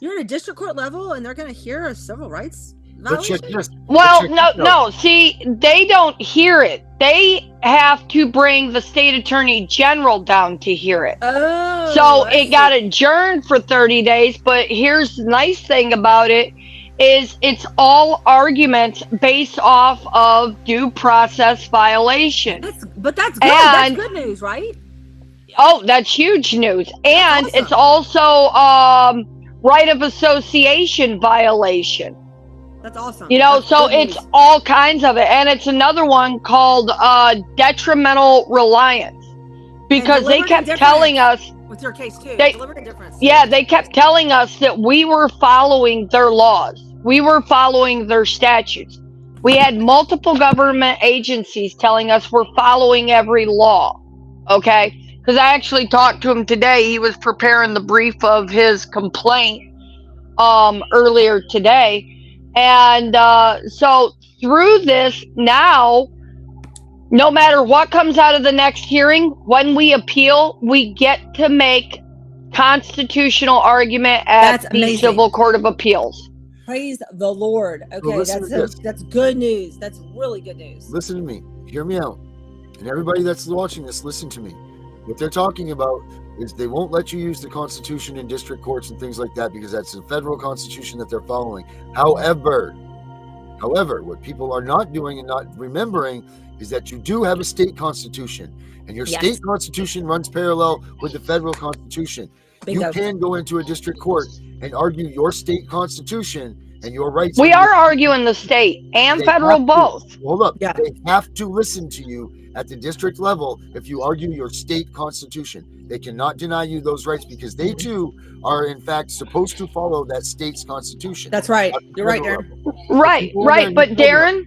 You're at a district court level, and they're gonna hear a civil rights violation. Well, no. See, they don't hear it. They have to bring the state attorney general down to hear it. Oh, so it got adjourned for 30 days. But here's the nice thing about it. Is it's all arguments based off of due process violation. That's good. That's good news, right? Oh, that's huge news. And awesome. It's also right of association violation. That's awesome. You know, That's so good it's news. all kinds of it. And it's another one called detrimental reliance. Because they deliberate kept indifference telling us, with your case too. they- Deliberate indifference. yeah, they kept telling us that we were following their laws. We were following their statutes. We had multiple government agencies telling us we're following every law. Okay? Because I actually talked to him today. He was preparing the brief of his complaint earlier today. And so through this, now, no matter what comes out of the next hearing, when we appeal, we get to make constitutional argument at That's the amazing. Civil Court of Appeals. Praise the Lord. Okay, listen to this. that's good news. That's really good news. Listen to me. Hear me out. And everybody that's watching this, listen to me. What they're talking about is they won't let you use the Constitution in district courts and things like that because that's the federal Constitution that they're following. However, what people are not doing and not remembering is that you do have a state constitution, and your state constitution runs parallel with the federal Constitution. Bingo. You can go into a district court and argue your state constitution and your rights. We are arguing the state and They federal have to- both. Hold up. Yeah. They have to listen to you at the district level if you argue your state constitution. They cannot deny you those rights because they too are in fact supposed to follow that state's constitution. That's right. At the You're right, federal Darren. level. Right, People right. are But gonna-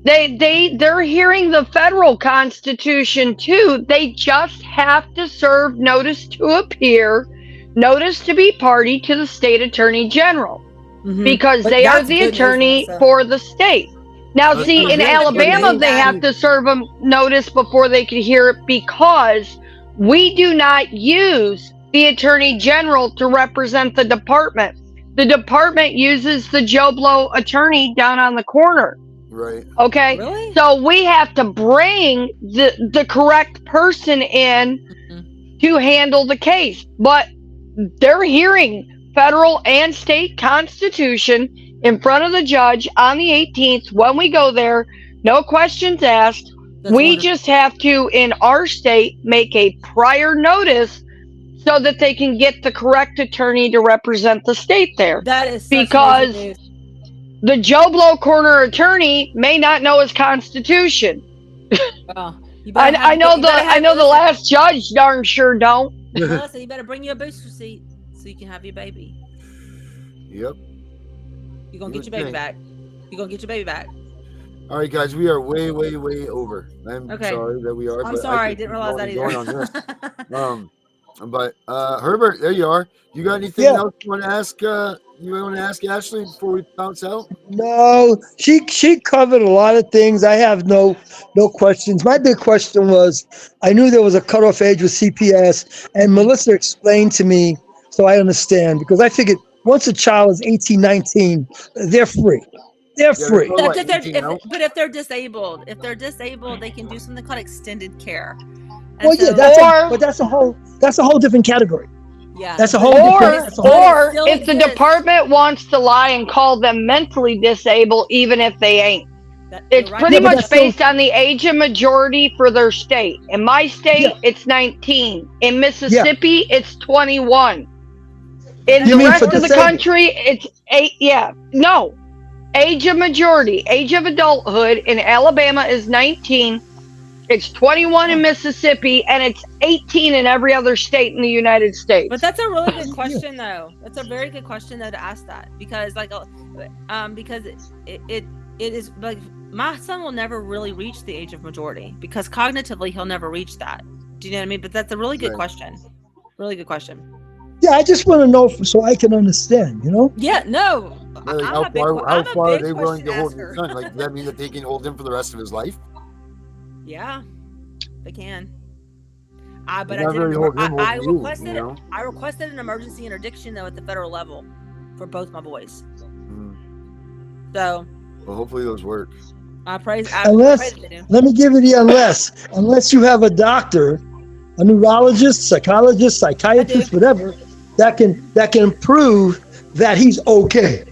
Darren, they're hearing the federal Constitution too. They just have to serve notice to appear, notice to be party to the state attorney general, Mhm. because But they are that's the good news, attorney Melissa. for the state. Now, That's see, good in news. Alabama, Good they news. have to serve them notice before they can hear it because we do not use the attorney general to represent the department. The department uses the Joe Blow attorney down on the corner. Right. Okay. Really? So we have to bring the correct person in to handle the case. But they're hearing federal and state constitution in front of the judge on the 18th when we go there. No questions asked. That's we wonderful. just have to, in our state, make a prior notice so that they can get the correct attorney to represent the state there. That is such because amazing news. the Joe Blow corner attorney may not know his constitution. Well, you better I have- know you better have- the last judge darn sure don't. Melissa, you better bring you a booster seat so you can have your baby. Yep. You're gonna You get your would baby think. back. You're gonna get your baby back. All right, guys, we are way over. I'm Okay. sorry that we are. I'm but sorry, I didn't realize that going either. on this. But Herbert, there you are. You got anything Yeah. else you want to ask? You want to ask Ashley before we bounce out? No, she covered a lot of things. I have no questions. My big question was, I knew there was a cutoff age with CPS, and Melissa explained to me, so I understand, because I figured once a child is 18, 19, they're free. They're free. they're- But if they're- 18 now? but if they're disabled, they can do something called extended care. And Well, yeah, so- that's a whole different category. yeah. That's a whole Or different. That's a whole, or still if the exists. department wants to lie and call them mentally disabled, even if they ain't. That- It's you're right. pretty Yeah, but much that's still- based on the age of majority for their state. In my state, Yeah. it's 19. In Mississippi, it's 21. In You the mean rest for of the disabled? country, it's 8. Yeah. No. Age of majority, age of adulthood in Alabama is 19. It's 21 in Mississippi, and it's 18 in every other state in the United States. But that's a really good question, though. That's a very good question, though, to ask that, because because it is like my son will never really reach the age of majority because cognitively he'll never reach that. Do you know what I mean? But that's a really good Right. question. Really good question. yeah, I just want to know so I can understand. Yeah. No. Like, I'm how a big far, que- how I'm a far are big they willing to question hold your asker. son? Like, does that mean that they can hold him for the rest of his life? Yeah, they can. But They're I not did. really holding him, I holding you, requested. you know? I requested an emergency interdiction though at the federal level for both my boys. Mm. So Well, hopefully those work. I praise. Unless- I praise they do. Let me give you the unless you have a doctor, a neurologist, psychologist, psychiatrist, whatever, that can prove that he's okay.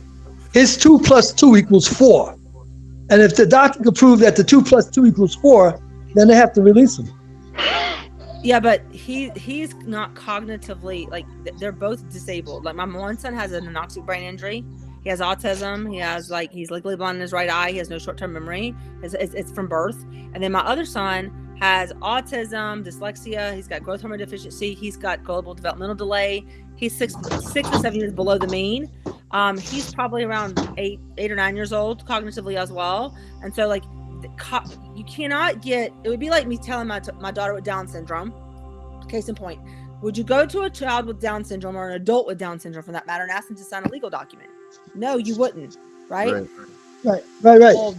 His 2 + 2 = 4. And if the doctor can prove that the 2 + 2 = 4, then they have to release him. Yeah, but he's not cognitively, like they're both disabled. Like my one son has an anoxic brain injury. He has autism. He has he's legally blind in his right eye. He has no short-term memory. It's from birth. And then my other son has autism, dyslexia. He's got growth hormone deficiency. He's got global developmental delay. He's six or 7 years below the mean. He's probably around 8 or 9 years old cognitively as well. And so you cannot get, it would be like me telling my daughter with Down syndrome, case in point, would you go to a child with Down syndrome or an adult with Down syndrome for that matter and ask them to sign a legal document? No, you wouldn't, right? Right. Well,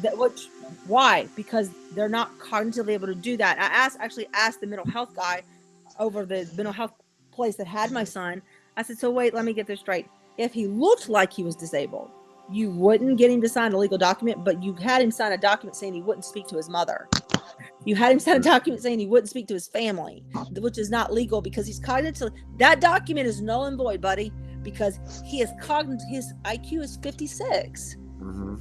why? Because they're not cognitively able to do that. I actually asked the mental health guy over the mental health place that had my son. I said, so wait, let me get this straight. If he looked like he was disabled, you wouldn't get him to sign a legal document, but you had him sign a document saying he wouldn't speak to his mother. You had him sign a document saying he wouldn't speak to his family, which is not legal because he's cognitive. That document is null and void, buddy, because he is cognitive. His IQ is 56. Mm-hmm.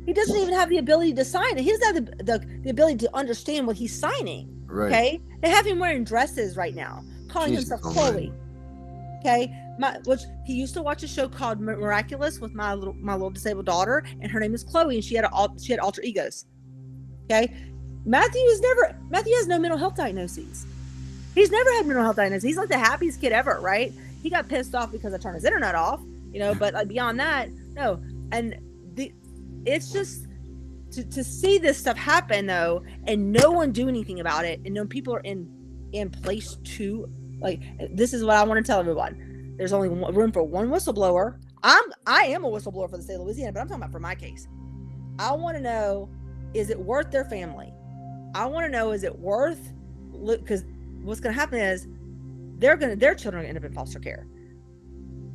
He doesn't even have the ability to sign it. He doesn't have the ability to understand what he's signing. Right. Okay. They have him wearing dresses right now, calling himself Chloe. Okay. Which he used to watch a show called Miraculous with my little disabled daughter, and her name is Chloe, and she had alter egos. Okay. Matthew has no mental health diagnoses. He's never had mental health diagnoses. He's like the happiest kid ever, right? He got pissed off because I turned his internet off, but beyond that, no. And it's just to see this stuff happen though, and no one do anything about it, and no people are in place to this is what I want to tell everyone. There's only room for one whistleblower. I am a whistleblower for the state of Louisiana, but I'm talking about for my case. I want to know, is it worth their family? I want to know, is it worth, because what's going to happen is their children are going to end up in foster care,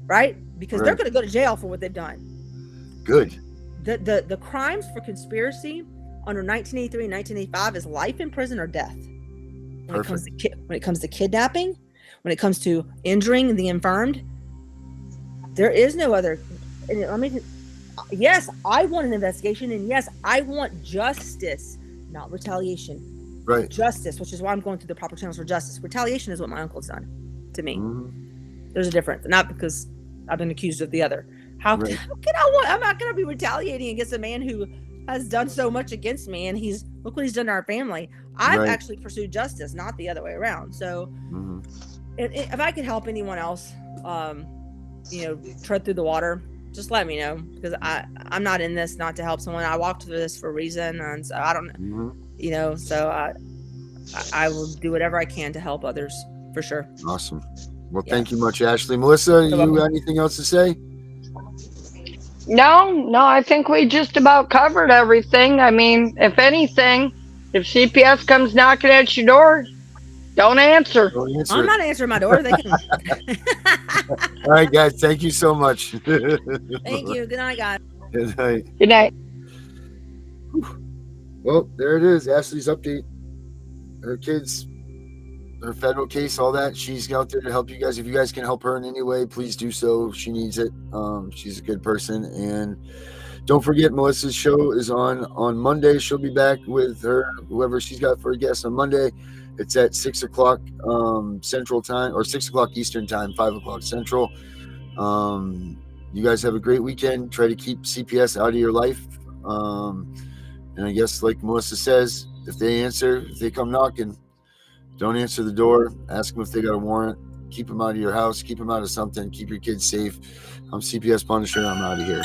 right? Because they're going to go to jail for what they've done. Good. The crimes for conspiracy under 1983 and 1985 is life in prison or death. When it comes to kidnapping, when it comes to injuring the infirmed, there is no other. Yes, I want an investigation, and yes, I want justice, not retaliation. Right. Justice, which is why I'm going through the proper channels for justice. Retaliation is what my uncle's done to me. Mm-hmm. There's a difference, not because I've been accused of the other. How can I'm not going to be retaliating against a man who has done so much against me, and look what he's done to our family. I've actually pursued justice, not the other way around. So if I could help anyone else, tread through the water, just let me know, because I'm not in this not to help someone. I walked through this for a reason, and so I don't, so I will do whatever I can to help others for sure. Awesome. Well, thank you much, Ashley. Melissa, you got anything else to say? No, I think we just about covered everything. I mean, if anything, if CPS comes knocking at your door, don't answer. I'm not answering my door. They can. All right, guys. Thank you so much. Thank you. Good night, guys. Good night. Good night. Well, there it is. Ashley's update. Her kids, her federal case, all that. She's out there to help you guys. If you guys can help her in any way, please do so. She needs it. She's a good person. And don't forget, Melissa's show is on Monday. She'll be back with whoever she's got for a guest on Monday. It's at 6 o'clock Central Time, or 6 o'clock Eastern Time, 5 o'clock Central. You guys have a great weekend. Try to keep CPS out of your life. And I guess, like Melissa says, if they come knocking, don't answer the door. Ask them if they got a warrant. Keep them out of your house. Keep them out of something. Keep your kids safe. I'm CPS Punisher. I'm out of here.